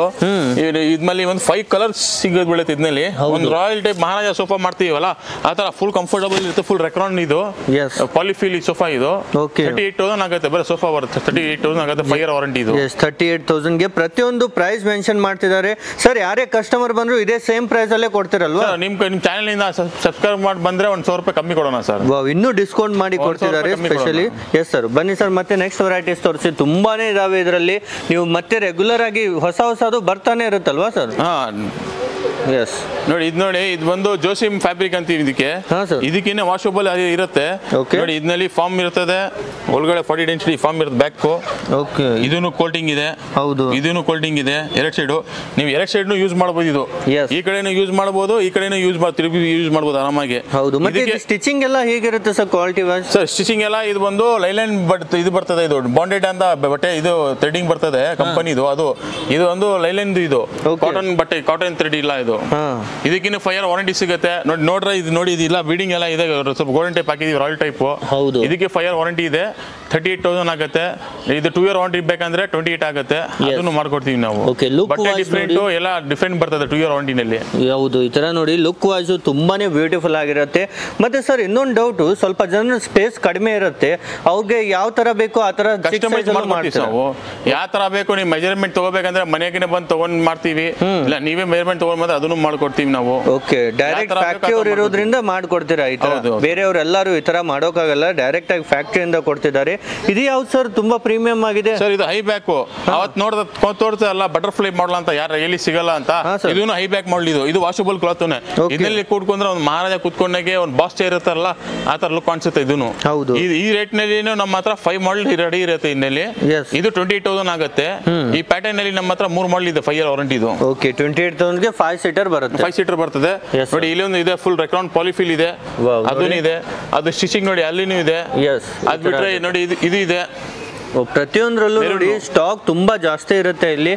[SPEAKER 1] ಇದ್ರಲ್ಲಿ ಒಂದು 5 ಕಲರ್ಸ್ ಸಿಗೋದು ಬೀಳುತ್ತೆ. ಇದರಲ್ಲಿ ಒಂದು ರಾಯಲ್ ಟೈಪ್ ಮಹಾರಾಜ ಸೋಫಾ ಮಾಡ್ತೀವಲ್ಲ ಆ ತರ ಫುಲ್ ಕಂಫರ್ಟಬಲ್ ಇರುತ್ತೆ. ಫುಲ್ ರೆಕ್ರಾನ್ ಇದು, ಪಾಲಿಫಿಲ್ ಸೋಫಾ. ಇದು 38,000 ಆಗುತ್ತೆ. ಬರೀ ಸೋಫಾ ಬರುತ್ತೆ 38,000 ಆಗುತ್ತೆ. 5 year ವಾರಂಟಿ ಇದು.
[SPEAKER 2] 38,000 ಗೆ ಪ್ರತಿಯೊಂದು ಪ್ರೈಸ್ ಮೆನ್ಷನ್ ಮಾಡ್ತಿದ್ದಾರೆ ಸರ್. ಯಾರೇ ಕಸ್ಟಮರ್ ಬಂದ್ರು ಇದೇ ಸೇಮ್ ಪ್ರೈಸ್ ಅಲ್ಲೇ ಕೊಡ್ತಿರಲ್ವಾ?
[SPEAKER 1] ನಿಮ್ ಚಾನೆಲ್ ಇಂದ ಸಬ್ಸ್ಕ್ರೈಬ್ ಮಾಡಿ ಬಂದ್ರೆ 100 ರೂಪಾಯಿ ಕಮ್ಮಿ ಕೊಡೋಣ ಸರ್.
[SPEAKER 2] ಇನ್ನೂ ಡಿಸ್ಕೌಂಟ್ ಮಾಡಿ ಕೊಡ್ತಿದ್ದಾರೆ ಸ್ಪೆಷಲಿ. ಎಸ್ ಸರ್, ಬನ್ನಿ ಸರ್, ಮತ್ತೆ ನೆಕ್ಸ್ಟ್ ವೆರೈಟೀಸ್ ತೋರಿಸಿ. ತುಂಬಾನೇ ಇದಾವೆ ಇದರಲ್ಲಿ. ನೀವು ಮತ್ತೆ ರೆಗ್ಯುಲರ್ ಆಗಿ ಹೊಸದು ಬರ್ತಾನೆ ಇರುತ್ತಲ್ವಾ ಸರ್? ಎಸ್
[SPEAKER 1] ನೋಡಿ, ಇದು ನೋಡಿ, ಇದು ಬಂದು ಜೋಸಿಮ್ ಫ್ಯಾಬ್ರಿಕ್ ಅಂತೀವಿ ಇದಕ್ಕೆ. ಇದಕ್ಕಿನ್ನ ವಾಷಬಲ್ ಇರುತ್ತೆ ನೋಡಿ. ಇದರಲ್ಲಿ ಫಾರ್ಮ್ ಇರ್ತದೆ, ಒಳಗಡೆ 40 ಡೆನ್ಸಿಟಿ ಫಾರ್ಮ್ ಇರುತ್ತೆ ಬ್ಯಾಕ್. ಓಕೆ, ಇದನ್ನು ಕೋಲ್ಟಿಂಗ್ ಇದೆ. ಹೌದು, ಇದನ್ನು ಕೋಲ್ಟಿಂಗ್ ಇದೆ. 2 ಸೈಡು ನೀವು 2 ಸೈಡ್ ಯೂಸ್ ಮಾಡಬಹುದು. ಇದು ಈ ಕಡೆನೂ ಯೂಸ್ ಮಾಡಬಹುದು, ಈ ಕಡೆನೂ ಯೂಸ್ ಮಾಡಬಹುದು ಆರಾಮಾಗಿ. ಹೌದು, ಮತ್ತೆ
[SPEAKER 2] ಸ್ಟಿಚಿಂಗ್ ಎಲ್ಲ ಹೇಗಿರುತ್ತೆ sir quality wise?
[SPEAKER 1] Sir stitching ಎಲ್ಲ ಇದು ಬಂದು ಲೈಲೈನ್ ಇದು ಬರ್ತದೆ. ಇದು ಬಾಂಡೆಡ್ ಅಂತ ಬಟ್ಟೆ, ಇದು ಥ್ರೆಡಿಂಗ್ ಬರ್ತದೆ ಕಂಪನಿದು. ಇದು ಒಂದು ಲೈಲೈನ್, ಇದು ಕಾಟನ್ ಬಟ್ಟೆ, ಕಾಟನ್ ಥ್ರೆಡ್ ಇಲ್ಲ ಇದು. ಇದಕ್ಕಿನ್ನ 5 year ವಾರಂಟಿ ಸಿಗುತ್ತೆ ನೋಡ್ರೆ. ಇದು ನೋಡಿ, ಇದಿಲ್ಲ ಬೀಡಿಂಗ್ ಎಲ್ಲ ಇದೆ, ಸ್ವಲ್ಪ ಗೋಲ್ಡನ್ ಟೈಪ್ ಹಾಕಿದೀವಿ, ರಾಯಲ್ ಟೈಪ್. ಹೌದು, ಇದಕ್ಕೆ 5 year ವಾರಂಟಿ ಇದೆ. 38,000 ಆಗುತ್ತೆ. ಇದು 2 year ವಾರಂಟಿ ಬೇಕಂದ್ರೆ 28 ಆಗುತ್ತೆ. ಅದನ್ನು ಮಾಡ್ಕೊಡ್ತೀವಿ ನಾವು. ಬಟ್ಟೆ ಡಿಫ್ರೆಂಟ್ ಎಲ್ಲ ಡಿಫ್ರೆಂಟ್ ಬರ್ತದೆ 2 year ವಾರಂಟಿನಲ್ಲಿ.
[SPEAKER 2] ಹೌದು, ಈ ತರ ನೋಡಿ ಲುಕ್ ವೈಸ್ ತುಂಬಾನೇ ಬ್ಯೂಟಿಫುಲ್ ಆಗಿರುತ್ತೆ. ಮತ್ತೆ ಸರ್ ಇನ್ನೊಂದು ಡೌಟ್, ಸ್ವಲ್ಪ ಜನ ಸ್ಪೇಸ್ ಕಡಿಮೆ ಇರುತ್ತೆ, ಅವ್ರಿಗೆ ಯಾವ ತರ ಬೇಕು ಆ ತರ
[SPEAKER 1] ಕಸ್ಟಮೈಸ್ ಮಾಡ್ತೀವಿ ನಾವು. ಯಾವ ತರ ಬೇಕು ನೀವು ಮೆಜರ್ಮೆಂಟ್ ತಗೋಬೇಕಂದ್ರೆ ಮನೆಗೆ ಬಂದು ತಗೊಂಡ್ ಮಾಡ್ತೀವಿ, ಇಲ್ಲ ನೀವೇ ಮೆಜರ್ಮೆಂಟ್ ತಗೊಂಡ್ ಬಂದ್ರೆ ಅದನ್ನು ಮಾಡ್ಕೊಡ್ತೀವಿ ನಾವು.
[SPEAKER 2] ಓಕೆ, ಡೈರೆಕ್ಟ್ ಫ್ಯಾಕ್ಟರಿ ಅವ್ರು ಇರೋದ್ರಿಂದ ಮಾಡ್ಕೊಡ್ತೀರಾ ಈ ತರ. ಬೇರೆಯವ್ರು ಎಲ್ಲರೂ ಈ ತರ ಮಾಡೋಕ್ಕಾಗಲ್ಲ, ಡೈರೆಕ್ಟ್ ಆಗಿ ಫ್ಯಾಕ್ಟರಿಯಿಂದ ಕೊಡ್ತಿದ್ದಾರೆ. ಇದು ಯಾವ್ದು ಸರ್ ತುಂಬಾ ಪ್ರೀಮಿಯಂ ಆಗಿದೆ
[SPEAKER 1] ಸರ್? ಇದು ಹೈ ಬ್ಯಾಕ್. ಅವತ್ತು ತೋರ್ಸಲ್ಲ ಬಟರ್ಫ್ಲೈ ಮಾಡಲ್ ಅಂತ, ಯಾರು ಎಲ್ಲಿ ಸಿಗಲ್ಲ ಅಂತ. ಇದನ್ನು ಹೈ ಬ್ಯಾಕ್ ಮಾಡಲ್. ಇದು ವಾಷಬಲ್ ಕ್ಲಾತ್. ಇದರಲ್ಲಿ ಕೂತ್ಕೊಂಡ್ರೆ ಒಂದು ಮಹಾರಾಜ ಕೂತ್ಕೊಂಡಾಗೆ ಒಂದು ಬಾಸ್ ಚೇರ್ ಇರುತ್ತಲ್ಲ ಆ ತರ ಲುಕ್ ಕಾಣಿಸುತ್ತೆ. ಇದನ್ನು ಈ ರೇಟ್ ನಲ್ಲಿ ನಮ್ಮ ಹತ್ರ 5 ಮಾಡಲ್ ರೆಡಿ ಇರುತ್ತೆ. ಇನ್ನಲ್ಲಿ ಇದು 28,000 ಆಗುತ್ತೆ. ಈ ಪ್ಯಾಟರ್ನ್ ನಲ್ಲಿ ನಮ್ಮ ಹತ್ರ 3 ಮಾಡಲ್ ಇದೆ. 5 year ವಾರಂಟಿ ಇದು.
[SPEAKER 2] ಓಕೆ, 28,000 ಗೆ 5 ಸೀಟರ್ ಬರುತ್ತೆ.
[SPEAKER 1] 5 ಸೀಟರ್ ಬರ್ತದೆ ನೋಡಿ. ಇಲ್ಲಿ ಒಂದು ಇದೆ, ಫುಲ್ ರೆಕ್ರಾನ್ ಪಾಲಿಫಿಲ್ ಇದೆ. ಅದೂ ಇದೆ. ಅದು ಸ್ಟಿಚಿಂಗ್ ನೋಡಿ, ಅಲ್ಲಿನೂ ಇದೆ. ಅದ್ ಬಿಟ್ರೆ ನೋಡಿ ಇದು ಇದೆ.
[SPEAKER 2] ಪ್ರತಿಯೊಂದರಲ್ಲೂ ನೋಡಿ ಸ್ಟಾಕ್ ತುಂಬಾ ಜಾಸ್ತಿ ಇರುತ್ತೆ ಇಲ್ಲಿ.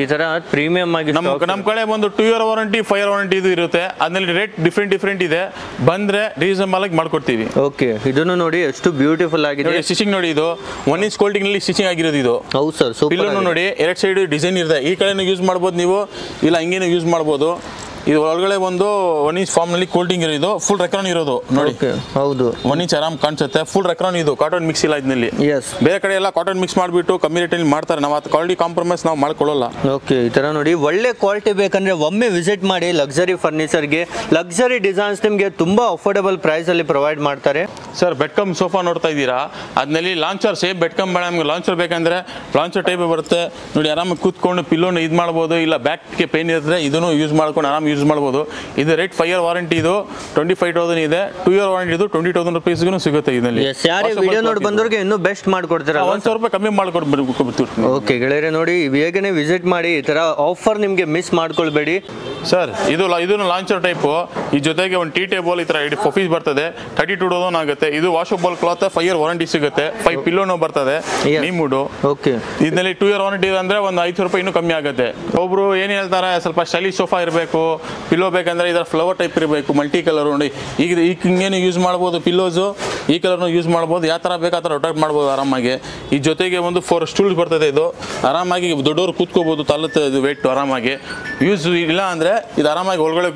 [SPEAKER 2] ಈ ತರ ಪ್ರೀಮಿಯಂ ಆಗಿ
[SPEAKER 1] ನಮ್ಮ ಕಡೆ ಒಂದು 2 year ವಾರಂಟಿ, 5 year ವಾರಂಟಿ ಇದು ಇರುತ್ತೆ. ಅದ್ರಲ್ಲಿ ರೇಟ್ ಡಿಫ್ರೆಂಟ್ ಇದೆ. ಬಂದ್ರೆ ರೀಸನಬಲ್ ಆಗಿ ಮಾಡ್ಕೊಡ್ತೀವಿ.
[SPEAKER 2] ಓಕೆ, ಇದನ್ನು ನೋಡಿ ಎಷ್ಟು ಬ್ಯೂಟಿಫುಲ್ ಆಗಿದೆ.
[SPEAKER 1] ಸ್ಟಿಚಿಂಗ್ ನೋಡಿ, ಇದು 1 inch ಕೋಲ್ಟಿಂಗ್ ನಲ್ಲಿ ಸ್ಟಿಚಿಂಗ್ ಆಗಿರೋದು ಇದು.
[SPEAKER 2] ಹೌದು ಸರ್,
[SPEAKER 1] ಪಿಲ್ಲೋನು ನೋಡಿ 2 ಸೈಡ್ ಡಿಸೈನ್ ಇರುತ್ತೆ. ಈ ಕಡೆನೂ ಯೂಸ್ ಮಾಡ್ಬೋದು ನೀವು, ಇಲ್ಲ ಹಿಂಗೇನು ಯೂಸ್ ಮಾಡ್ಬೋದು. ಇದು ಒಳಗಡೆ ಒಂದು 1 ಇಂಚ್ ಫಾರ್ಮ್ ನಲ್ಲಿ ಕೋಲ್ಡಿಂಗ್ ಇರೋದು, ಫುಲ್ ರೆಕ್ರಾನ್ ಇರೋದು ನೋಡಿ.
[SPEAKER 2] ಹೌದು
[SPEAKER 1] 1 ಇಂಚ್ ಆರಾಮ್ ಕಾಣಿಸುತ್ತೆ, ಫುಲ್ ರೆಕ್ರಾನ್ ಇದು, ಕಾಟನ್ ಮಿಕ್ಸ್ ಇಲ್ಲ ಇದರಲ್ಲಿ. ಬೇರೆ ಕಡೆ ಎಲ್ಲ ಕಾಟನ್ ಮಿಕ್ಸ್ ಮಾಡಿಬಿಟ್ಟು ಕಮ್ಮಿ ರೇಟಲ್ಲಿ ಮಾಡ್ತಾರೆ, ನಾವು ಅದು ಕ್ವಾಲಿಟಿ ಕಾಂಪ್ರಮೈಸ್ ನಾವು ಮಾಡ್ಕೊಳ್ಳಲ್ಲ.
[SPEAKER 2] ಓಕೆ, ಈ ತರ ನೋಡಿ ಒಳ್ಳೆ ಕ್ವಾಲಿಟಿ ಬೇಕಂದ್ರೆ ಒಮ್ಮೆ ವಿಸಿಟ್ ಮಾಡಿ ಲಕ್ಸರಿ ಫರ್ನಿಚರ್ಗೆ. ಲಕ್ಸರಿ ಡಿಸೈನ್ಸ್ ನಿಮಗೆ ತುಂಬಾ ಅಫೋರ್ಡಬಲ್ ಪ್ರೈಸ್ ಅಲ್ಲಿ ಪ್ರೊವೈಡ್ ಮಾಡ್ತಾರೆ.
[SPEAKER 1] ಸರ್ ಬೆಡ್ ಕಮ್ ಸೋಫಾ ನೋಡ್ತಾ ಇದ್ದೀರಾ, ಅದ್ರಲ್ಲಿ ಲಾಂಚರ್ ಸೇಮ್ ಬೆಡ್ ಕಮ್ ಬೇಡ ನಮಗೆ, ಲಾಂಚರ್ ಬೇಕಂದ್ರೆ ಲಾಂಚರ್ ಟೈಪ್ ಬರುತ್ತೆ ನೋಡಿ. ಆರಾಮಾಗಿ ಕೂತ್ಕೊಂಡು ಪಿಲ್ಲೋನ ಇದು ಮಾಡ್ಬೋದು, ಇಲ್ಲ ಬ್ಯಾಕ್ಗೆ ಪೇನ್ ಇರುತ್ತೆ ಇದನ್ನು ಯೂಸ್ ಮಾಡ್ಕೊಂಡು ಆರಾಮ್ ಯೂಸ್ ಮಾಡ್ಬೋದು. ಇದು ರೇಟ್ 5 year ವಾರಂಟಿ, ಇದು 25,000 ಇದೆ. 2 year ವಾರಂಟಿ ಇದು 20,000 rupeesಗೂ ಸಿಗುತ್ತೆ ಇದರಲ್ಲಿ.
[SPEAKER 2] ಯಾರೇ ವಿಡಿಯೋ ನೋಡಿ ಬಂದವ್ರಿಗೆ ಇನ್ನೂ ಬೆಸ್ಟ್ ಮಾಡ್ಕೊಡ್ತೀರಾ,
[SPEAKER 1] 1,000 ರೂಪಾಯಿ ಕಮ್ಮಿ ಮಾಡ್ಕೊಡ್ಬೇಕು.
[SPEAKER 2] ಓಕೆ ಗೆಳೆಯರೆ ನೋಡಿ ಬೇಗನೆ ವಿಸಿಟ್ ಮಾಡಿ, ಈ ತರ ಆಫರ್ ನಿಮಗೆ ಮಿಸ್ ಮಾಡ್ಕೊಳ್ಬೇಡಿ.
[SPEAKER 1] ಸರ್ ಇದನ್ನು ಲಾಂಚರ್ ಟೈಪು, ಈ ಜೊತೆಗೆ ಒಂದು ಟೀ ಟೇಬಲ್ ಈ ತರ ಪಫೀಸ್ ಬರ್ತದೆ, 32,000 ಆಗುತ್ತೆ. ಇದು ವಾಷಬಲ್ ಕ್ಲಾತ್, 5 year ವಾರಂಟಿ ಸಿಗುತ್ತೆ. 5 ಪಿಲ್ಲೋನು ಬರ್ತದೆ ನೀಮುಡು.
[SPEAKER 2] ಓಕೆ,
[SPEAKER 1] ಇದರಲ್ಲಿ 2 year ವಾರಂಟಿ ಅಂದ್ರೆ ಒಂದು 500 ರೂಪಾಯಿ ಇನ್ನೂ ಕಮ್ಮಿ ಆಗುತ್ತೆ. ಒಬ್ರು ಏನ್ ಹೇಳ್ತಾರೆ, ಸ್ವಲ್ಪ ಸ್ಟೈಲಿಶ್ ಸೋಫಾ ಇರಬೇಕು, ಪಿಲ್ಲೋ ಬೇಕಂದ್ರೆ ಇದರ ಫ್ಲವರ್ ಟೈಪ್ ಇರಬೇಕು, ಮಲ್ಟಿ ಕಲರ್ ನೋಡಿ. ಈಗ ಹಿಂಗೇನು ಯೂಸ್ ಮಾಡ್ಬೋದು, ಪಿಲ್ಲೋಸು ಈ ಕಲರ್ನು ಯೂಸ್ ಮಾಡ್ಬೋದು, ಯಾವ ಥರ ಬೇಕು ಆ ಥರ ರೊಟೇಟ್ ಮಾಡ್ಬೋದು ಆರಾಮಾಗಿ. ಈ ಜೊತೆಗೆ ಒಂದು 4 ಸ್ಟೂಲ್ಸ್ ಬರ್ತದೆ, ಇದು ಆರಾಮಾಗಿ ದೊಡ್ಡವರು ಕೂತ್ಕೋಬೋದು, ತಲ್ಲುತ್ತೆ ಇದು ವೇಟ್ ಆರಾಮಾಗಿ. ಯೂಸ್ ಇಲ್ಲ ಅಂದ್ರೆ ಇದು ಆರಾಮಾಗಿ ಒಳಗಡೆ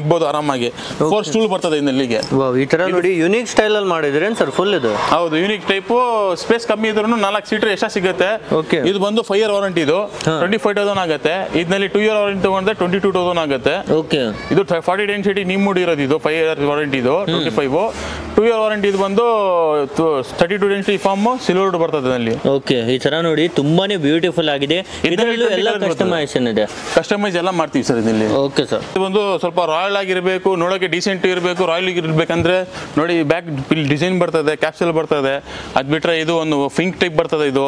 [SPEAKER 1] ಇಗ್ಬೋದು ಆರಾಮಾಗಿ. 4 ಸ್ಟೂಲ್ ಬರ್ತದೆ ಇದಲ್ಲಿಗೆ.
[SPEAKER 2] ಈ ತರ ನೋಡಿ ಯುನಿಕ್ ಸ್ಟೈಲ್ ಅಲ್ಲಿ ಮಾಡಿದ್ರೇನು ಸರ್ ಫುಲ್ ಇದು?
[SPEAKER 1] ಹೌದು, ಯುನಿಕ್ ಟೈಪು, ಸ್ಪೇಸ್ ಕಮ್ಮಿ ಇದ್ರೂ 4 ಸೀಟರ್ ಎಷ್ಟ ಸಿಗುತ್ತೆ. ಇದು ಬಂದು 5 year ವಾರಂಟಿ, ಇದು 25,000 ಆಗುತ್ತೆ. ಇದರಲ್ಲಿ 2 year ವಾರಂಟಿ ತಗೊಂಡ್ರೆ 22,000 ಆಗುತ್ತೆ.
[SPEAKER 2] ಓಕೆ,
[SPEAKER 1] ಇದು 40 ಡೆನ್ಸಿಟಿ ನಿಮ್ಮುಡಿ ಇರೋದು, ಇದು 5 year ವಾರಂಟಿ, ಇದು 25. 2 year ವಾರಂಟಿ ಇದು ಬಂದು 32 ಡೆನ್ಸಿಟಿ ಫಾರ್ಮ್ ಸಿಲ್ವರ್ಡ್ ಬರ್ತದೆ ಅಲ್ಲಿ.
[SPEAKER 2] ಓಕೆ, ಈ ತರ ನೋಡಿ ತುಂಬಾನೇ ಬ್ಯೂಟಿಫುಲ್ ಆಗಿದೆ. ಇದರಲ್ಲೂ ಎಲ್ಲ ಕಸ್ಟಮೈಸೇಷನ್ ಇದೆ,
[SPEAKER 1] ಕಸ್ಟಮೈಸ್ ಎಲ್ಲ ಮಾಡ್ತೀವಿ ಸರ್ ಇದರಲ್ಲಿ.
[SPEAKER 2] ಓಕೆ ಸರ್,
[SPEAKER 1] ಇದು ಒಂದು ಸ್ವಲ್ಪ ರಾಯಲ್ ಆಗಿರಬೇಕು, ನೋಡೋಕೆ ಡೀಸೆಂಟ್ ಇರಬೇಕು, ರಾಯಲ್ ಇರಬೇಕಂದ್ರೆ ನೋಡಿ ಬ್ಯಾಕ್ ಡಿಸೈನ್ ಬರ್ತದೆ, ಕ್ಯಾಪ್ಸಲ್ ಬರ್ತದೆ. ಅದು ಬಿಟ್ರೆ ಇದು ಒಂದು ಫಿಂಕ್ ಟೈಪ್ ಬರ್ತದೆ. ಇದು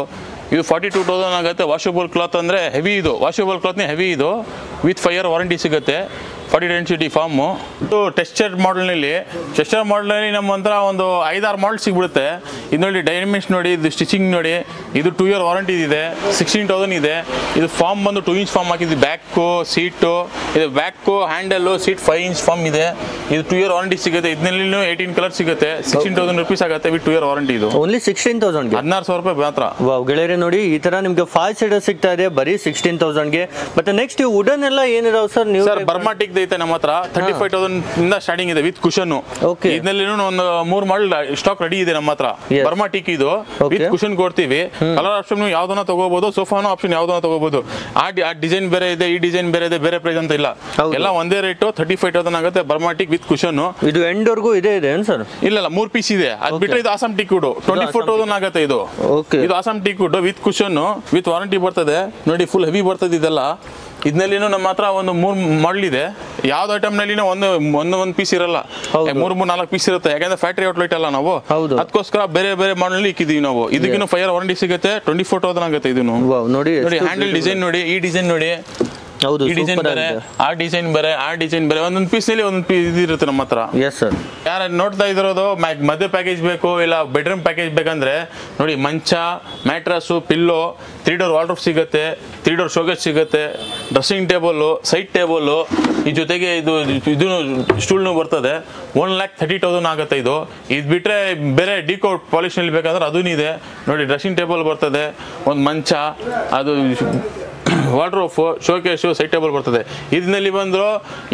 [SPEAKER 1] 42,000 ಆಗುತ್ತೆ. ವಾಷಬಲ್ ಕ್ಲಾತ್ ಅಂದರೆ ಹೆವಿ, ಇದು ವಾಷಬಲ್ ಕ್ಲಾತ್ನೇ ಹೆವಿ, ಇದು ವಿತ್ 5 year ವಾರಂಟಿ ಸಿಗುತ್ತೆ. 40 ಡೆನ್ಸಿಟಿ ಫಾರ್ಮು. ಇದು ಟೆಕ್ಸ್ಚರ್ ಮಾಡಲ್ನಲ್ಲಿ ನಮ್ಮ ಹತ್ರ ಒಂದು 5-6 ಮಾಡಲ್ ಸಿಗ್ಬಿಡುತ್ತೆ. ಇದು ನೋಡಿ ಡೈಮೆನ್ಸ್ ನೋಡಿ, ಇದು ಸ್ಟಿಚಿಂಗ್ ನೋಡಿ, ಇದು 2 year ವಾರಂಟಿ ಇದೆ, 16,000 ಇದೆ. ಇದು ಫಾರ್ಮ್ ಬಂದು 2 ಇಂಚ್ ಫಾರ್ಮ್ ಹಾಕಿದ್ದು, ಬ್ಯಾಕು ಸೀಟು, ಇದು back handle seat 5 inch foam ಇದೆ. ಇದು 2 year ವಾರಂಟಿ ಸಿಗುತ್ತೆ. ಇದರಲ್ಲಿ 18 ಕಲರ್ ಸಿಗುತ್ತೆ. 16,000 rupees ಆಗುತ್ತೆ ವಿತ್ 2 year ವಾರಂಟಿ. ಇದು
[SPEAKER 2] ಓನ್ಲಿ 16,000,
[SPEAKER 1] 16,000 ರೂಪಾಯಿ ಮಾತ್ರ.
[SPEAKER 2] ವಾವ್ ಗೆಳೆಯರೆ ನೋಡಿ ಈ ತರ ನಿಮ್ಗೆ 5 ಸೀಟರ್ ಸಿಗ್ತಾ ಇದೆ ಬರೀ 16,000ಗೆ. ಮತ್ತೆ ನೆಕ್ಸ್ಟ್ ವುಡನ್ ಎಲ್ಲ ಏನಿದಾವೆ ಸರ್ ನೀವು?
[SPEAKER 1] ಸರ್ ಬರ್ಮಾಟಿಕ್ ಐತೆ ನಮ್ಮ ಹತ್ರ, 35,000 ಇಂದ ಸ್ಟಾರ್ಟಿಂಗ್ ಇದೆ ವಿತ್ ಕುಶನ್. ಇದರಲ್ಲಿ ಒಂದು 3 ಮಾಡಲ್ ಸ್ಟಾಕ್ ರೆಡಿ ಇದೆ ನಮ್ಮ ಹತ್ರ. ಬರ್ಮಾಟಿಕ್ ಇದು ವಿತ್ ಕುಶನ್ ಕೊಡ್ತೀವಿ. ಕಲರ್ ಆಪ್ಷನ್ ಯಾವ್ದನ್ನ ತಗೋಬಹುದು, ಸೋಫಾನು ಆಪ್ಷನ್ ಯಾವ್ದನ್ನ ತಗೋಬಹುದು. ಆ ಡಿಸೈನ್ ಬೇರೆ ಇದೆ, ಈ ಡಿಸೈನ್ ಬೇರೆ ಇದೆ, ಬೇರೆ ಪ್ರೈಸ್ ಅಂತ ಇಲ್ಲ, ಎಲ್ಲ ಒಂದೇ ರೇಟ್ 35,000 ಆಗುತ್ತೆ. ಬರ್ಮಾಟಿಕ್ ವಿತ್ ಕುಶನ್.
[SPEAKER 2] ಇದು ಎಂಡ್ ವರ್ಗೂ ಇದೆ ಸರ್?
[SPEAKER 1] ಇಲ್ಲ 3 ಪೀಸ್ ಇದೆ. ಅದ್ ಬಿಟ್ಟರೆ ಇದು ಆಸಮ್ ಟೀಕ್ ವುಡ್ 24,000 ಆಗುತ್ತೆ. ಇದು Assam teak wood with cushion with warranty ಬರ್ತದೆ ನೋಡಿ, ಫುಲ್ ಹೆವಿ ಬರ್ತದೆ ಇದೆಲ್ಲ. ಇದರಲ್ಲಿ ನಮ್ಮ ಹತ್ರ ಒಂದು 3 ಮಾಡಲ್ ಇದೆ. ಯಾವ್ದು ಐಟಮ್ ನಲ್ಲಿ ಒಂದು ಪೀಸ್ ಇರಲ್ಲ, 3-4 ಪೀಸ್ ಇರುತ್ತೆ. ಯಾಕಂದ್ರೆ ಫ್ಯಾಕ್ಟರಿ ಔಟ್ಲೆಟ್ ಅಲ್ಲ ನಾವು, ಅದಕ್ಕೋಸ್ಕರ ಬೇರೆ ಬೇರೆ ಮಾಡಲ್ ಇಕ್ಕಿದೀವಿ ನಾವು. ಇದಕ್ಕೂ 5 year ವಾರಂಟಿ ಸಿಗುತ್ತೆ. 24,000 ಆಗುತ್ತೆ. ಇದನ್ನು ನೋಡಿ ಹ್ಯಾಂಡಲ್ ಡಿಸೈನ್ ನೋಡಿ, ಈ ಡಿಸೈನ್ ನೋಡಿ, ಈ ಡಿಸೈನ್ ಬೇರೆ, ಆ ಡಿಸೈನ್ ಬೇರೆ, ಆ ಡಿಸೈನ್ ಬೇರೆ. ಒಂದೊಂದು ಪೀಸ್ ನಲ್ಲಿ ಒಂದೊಂದು ಪೀಸ್ ಇರುತ್ತೆ ನಮ್ಮ ಹತ್ರ. ಯಾರು ನೋಡ್ತಾ ಇದ್ರೋದು ಮದುವೆ ಪ್ಯಾಕೇಜ್ ಬೇಕು, ಇಲ್ಲ ಬೆಡ್ರೂಮ್ ಪ್ಯಾಕೇಜ್ ಬೇಕಂದ್ರೆ ನೋಡಿ, ಮಂಚ, ಮ್ಯಾಟ್ರಸ್, ಪಿಲ್ಲೋ, 3 door ವಾರ್ಡ್ರೋಬ್ ಸಿಗುತ್ತೆ, 3 door ಶೋಕೇಸ್ ಸಿಗುತ್ತೆ, ಡ್ರೆಸ್ಸಿಂಗ್ ಟೇಬಲ್, ಸೈಡ್ ಟೇಬಲ್, ಈ ಜೊತೆಗೆ ಇದು ಸ್ಟೂಲ್ನು ಬರ್ತದೆ. 1,30,000 ಆಗುತ್ತೆ. ಇದು ಬಿಟ್ರೆ ಬೇರೆ ಡಿಕೋಟ್ ಪಾಲಿಶ್ ನಲ್ಲಿ ಬೇಕಾದ್ರೆ ಅದೂ ಇದೆ ನೋಡಿ. ಡ್ರೆಸ್ಸಿಂಗ್ ಟೇಬಲ್ ಬರ್ತದೆ, ಒಂದು ಮಂಚ, ಅದು ವಾರ್ಡ್ರೋಬ್, ಶೋಕೇಶು, ಸೈಡ್ ಟೇಬಲ್ ಬರ್ತದೆ. ಇದರಲ್ಲಿ ಬಂದ್ರು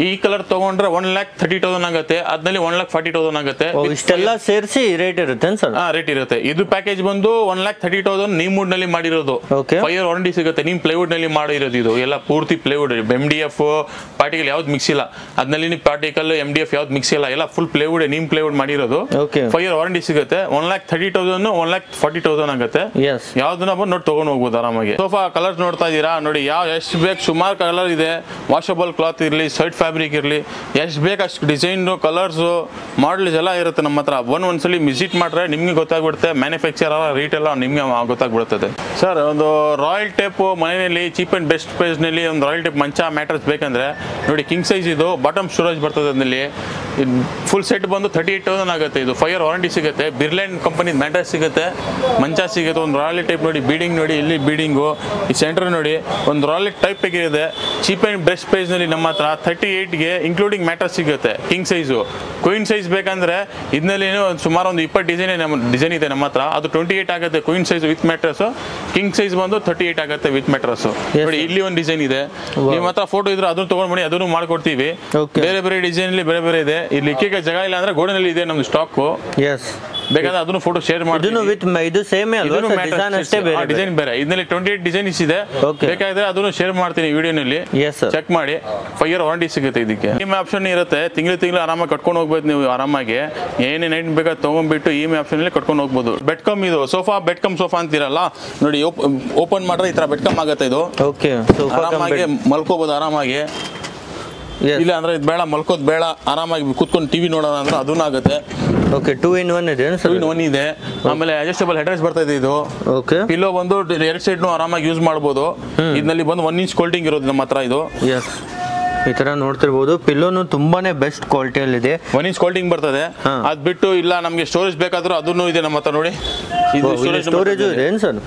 [SPEAKER 1] ಈ ಕಲರ್ ತಗೊಂಡ್ರೆ 1,30,000 ಆಗುತ್ತೆ. ಅದ್ರಲ್ಲಿ 1,40,000 ಆಗುತ್ತೆ.
[SPEAKER 2] ಇಷ್ಟೆಲ್ಲ ಸೇರಿಸಿ ರೇಟ್ ಇರುತ್ತೆ ಸರ್?
[SPEAKER 1] ರೇಟ್ ಇರುತ್ತೆ. ಇದು ಪ್ಯಾಕೇಜ್ ಬಂದು 1,30,000 ನೀಮ್ವುಡ್ ನಲ್ಲಿ ಮಾಡಿರೋದು. 5 year ವಾರಂಟಿ ಸಿಗುತ್ತೆ. ನಿಮ್ ಪ್ಲೈವುಡ್ ನಲ್ಲಿ ಮಾಡಿರೋದು. ಇದು ಎಲ್ಲ ಪೂರ್ತಿ ಪ್ಲೈವುಡ್, MDF ಪಾರ್ಟಿಕಲ್ ಯಾವ್ದು ಮಿಕ್ಸ್ ಇಲ್ಲ. ಅದ್ರಲ್ಲಿ ಪಾರ್ಟಿಕಲ್ MDF ಯಾವ್ದು ಮಿಕ್ಸ್ ಇಲ್ಲ, ಎಲ್ಲ ಫುಲ್ ಪ್ಲೈವುಡ್, ನೀಮ್ ಪ್ಲೈವುಡ್ ಮಾಡಿರೋದು. 5 year ವಾರಂಟಿ ಸಿಗುತ್ತೆ. 1,30,000 1,40,000 ಆಗುತ್ತೆ. ಯಾವ್ದನ್ನ ಬಂದು ನೋಡಿ ತಗೊಂಡು ಹೋಗ್ಬೋದು ಆರಾಮಾಗಿ. ಸೋಫಾ ಕಲರ್ಸ್ ನೋಡ್ತಾ ಇದೀರಾ ನೋಡಿ, ಎಷ್ಟು ಬೇಕು ಸುಮಾರು ಕಲರ್ ಇದೆ. ವಾಷಬಲ್ ಕ್ಲಾತ್ ಇರಲಿ, ಸೈಡ್ ಫ್ಯಾಬ್ರಿಕ್ ಇರಲಿ, ಎಷ್ಟು ಬೇಕು ಅಷ್ಟು ಡಿಸೈನ್, ಕಲರ್ಸು, ಮಾಡಲ್ಸ್ ಎಲ್ಲ ಇರುತ್ತೆ ನಮ್ಮ ಹತ್ರ. ಒಂದ್ಸಲಿ ವಿಸಿಟ್ ಮಾಡ್ರೆ ನಿಮ್ಗೆ ಗೊತ್ತಾಗ್ಬಿಡುತ್ತೆ. ಮ್ಯಾನುಫ್ಯಾಕ್ಚರ್ ರೇಟ್ ಎಲ್ಲ ನಿಮ್ಗೆ ಗೊತ್ತಾಗ್ಬಿಡುತ್ತದೆ. ಸರ್ ಒಂದು ರಾಯಲ್ ಟೈಪ್ ಮನೆಯಲ್ಲಿ ಚೀಪ್ ಅಂಡ್ ಬೆಸ್ಟ್ ಪ್ರೈಸ್ ನಲ್ಲಿ ಒಂದು ರಾಯಲ್ ಟೈಪ್ ಮಂಚ, ಮ್ಯಾಟ್ರಸ್ ಬೇಕಂದ್ರೆ ನೋಡಿ, ಕಿಂಗ್ ಸೈಜ್ ಇದು, ಬಾಟಮ್ ಸ್ಟೋರೇಜ್ ಬರ್ತದೆ. ಅದರಲ್ಲಿ ಫುಲ್ ಸೆಟ್ ಬಂದು 38,000 ಆಗುತ್ತೆ. ಇದು 5 year ವಾರಂಟಿ ಸಿಗುತ್ತೆ. ಬಿರ್ಲ್ಯಾಂಡ್ ಕಂಪನಿ ಮ್ಯಾಟ್ರಸ್ ಸಿಗುತ್ತೆ, ಮಂಚ ಸಿಗುತ್ತೆ. ಒಂದು ರಾಯಲ್ ಟೈಪ್ ನೋಡಿ, ಬೀಡಿಂಗ್ ನೋಡಿ, ಇಲ್ಲಿ ಬೀಡಿಂಗು, ಈ ಸೆಂಟರ್ ನೋಡಿ, ಒಂದು ರಾಯಲ್ ಟೈಪ್ ಇದೆ. ಚೀಪ್ ಅಂಡ್ ಬೆಸ್ಟ್ ಪ್ರೈಸ್ ನಲ್ಲಿ ನಮ್ಮ ಹತ್ರ 38ಗೆ ಇನ್ಕ್ಲೂಡಿಂಗ್ ಮ್ಯಾಟ್ರಸ್ ಸಿಗುತ್ತೆ. ಕಿಂಗ್ ಸೈಜು, ಕ್ವೀನ್ ಸೈಜ್ ಬೇಕಂದ್ರೆ ಇದರಲ್ಲಿ ಸುಮಾರು ಒಂದು 20 ಡಿಸೈನ್ ಇದೆ ನಮ್ಮ ಹತ್ರ. ಅದು 28 ಆಗುತ್ತೆ queen size with mattress. King size ಬಂದು 38 ಆಗುತ್ತೆ ವಿತ್ ಮ್ಯಾಟ್ರಸ್. ನೋಡಿ ಇಲ್ಲಿ ಒಂದು ಡಿಸೈನ್ ಇದೆ, ನಿಮ್ಮ ಹತ್ರ ಫೋಟೋ ಇದ್ರೆ ಅದನ್ನು ತಗೊಂಡ್ ಬನ್ನಿ, ಅದನ್ನು ಮಾಡ್ಕೊಡ್ತೀವಿ. ಬೇರೆ ಬೇರೆ ಡಿಸೈನ್ ಅಲ್ಲಿ ಬೇರೆ ಬೇರೆ ಇದೆ. ಇಲ್ಲಿ ಇಕ್ಕಿಗೆ ಜಾಗ ಇಲ್ಲ ಅಂದ್ರೆ ಗೋಡನಲ್ಲಿ ಇದೆ ನಮ್ದು ಸ್ಟಾಕ್. ಬೇಕಾದ್ರೆ ಅದನ್ನು ಫೋಟೋ ಶೇರ್ ಮಾಡ್ತೀನಿ.
[SPEAKER 2] ಇದು ಸೇಮ್
[SPEAKER 1] ಡಿಸೈನ್ ಬೇರೆ, ಇದರಲ್ಲಿ 28 ಡಿಸೈನ್ಸ್ ಇದೆ. ಬೇಕಾದ್ರೆ ಅದನ್ನು ಶೇರ್ ಮಾಡ್ತೀನಿ ವಿಡಿಯೋನಲ್ಲಿ, ಚೆಕ್ ಮಾಡಿ. 5 year ವಾರಂಟಿ ಸಿಗುತ್ತೆ ಇದಕ್ಕೆ. ಇಎಂಐ ಆಪ್ಷನ್ ಇರುತ್ತೆ, ತಿಂಗಳು ಆರಾಮಾಗಿ ಕಟ್ಕೊಂಡು ಹೋಗ್ಬೋದು. ನೀವು ಆರಾಮಾಗಿ ಏನೇ ನೈಟ್ ಬೇಕಾದ್ರೆ ತಗೊಂಡ್ಬಿಟ್ಟು ಇಎಂಐ ಆಪ್ಷನ್ ಅಲ್ಲಿ ಕಟ್ಕೊಂಡು ಹೋಗ್ಬೋದು. ಬೆಡ್ ಕಮ್ ಇದು ಸೋಫಾ, ಬೆಡ್ ಕಮ್ ಸೋಫಾ ಅಂತಿರಲ್ಲ ನೋಡಿ, ಓಪನ್ ಮಾಡಿದ್ರೆ ಈ ತರ ಬೆಡ್ ಕಮ್ ಆಗುತ್ತೆ. ಇದು ಆರಾಮಾಗಿ ಮಲ್ಕೋಬಹುದು ಆರಾಮಾಗಿ. ಇಲ್ಲ ಅಂದ್ರೆ ಇದು ಬೇಡ, ಮಲ್ಕೋದ್ ಬೇಡ, ಆರಾಮಾಗಿ ಕೂತ್ಕೊಂಡು ಟಿವಿ ನೋಡೋಣ ಅಂದ್ರೆ ಅದೂ ಆಗುತ್ತೆ.
[SPEAKER 2] ಓಕೆ, 2 in 1 ಇದೆ.
[SPEAKER 1] 2 in 1 ಇದೆ. ಆಮೇಲೆ ಅಡ್ಜಸ್ಟಬಲ್ ಹೆಡ್ ರೆಸ್ಟ್ ಬರ್ತಾ ಇದೆ. ಇದು ಪಿಲ್ಲೋ ಬಂದು 2 ಸೈಡ್ ಆರಾಮಾಗಿ ಯೂಸ್ ಮಾಡಬಹುದು. ಇದರಲ್ಲಿ ಬಂದು 1 inch ಕೋಲ್ಟಿಂಗ್ ಇರೋದು ನಮ್ಮ ಹತ್ರ. ಇದು
[SPEAKER 2] ಈ ತರ ನೋಡ್ತಿರ್ಬೋದು. ಪಿಲ್ಲೋನು ತುಂಬಾನೇ ಬೆಸ್ಟ್ ಕ್ವಾಲಿಟಿಯಲ್ಲಿ ಇದೆ.
[SPEAKER 1] 1 inch ಕೋಲ್ಟಿಂಗ್ ಬರ್ತದೆ. ಅದ್ ಬಿಟ್ಟು ಇಲ್ಲ ನಮ್ಗೆ ಸ್ಟೋರೇಜ್ ಬೇಕಾದ್ರೂ ಅದನ್ನು ಇದೆ ನಮ್ಮ ಹತ್ರ. ನೋಡಿ ಇದು
[SPEAKER 2] ಸ್ಟೋರೇಜ್ ಇದೆ ಏನು ಸರ್?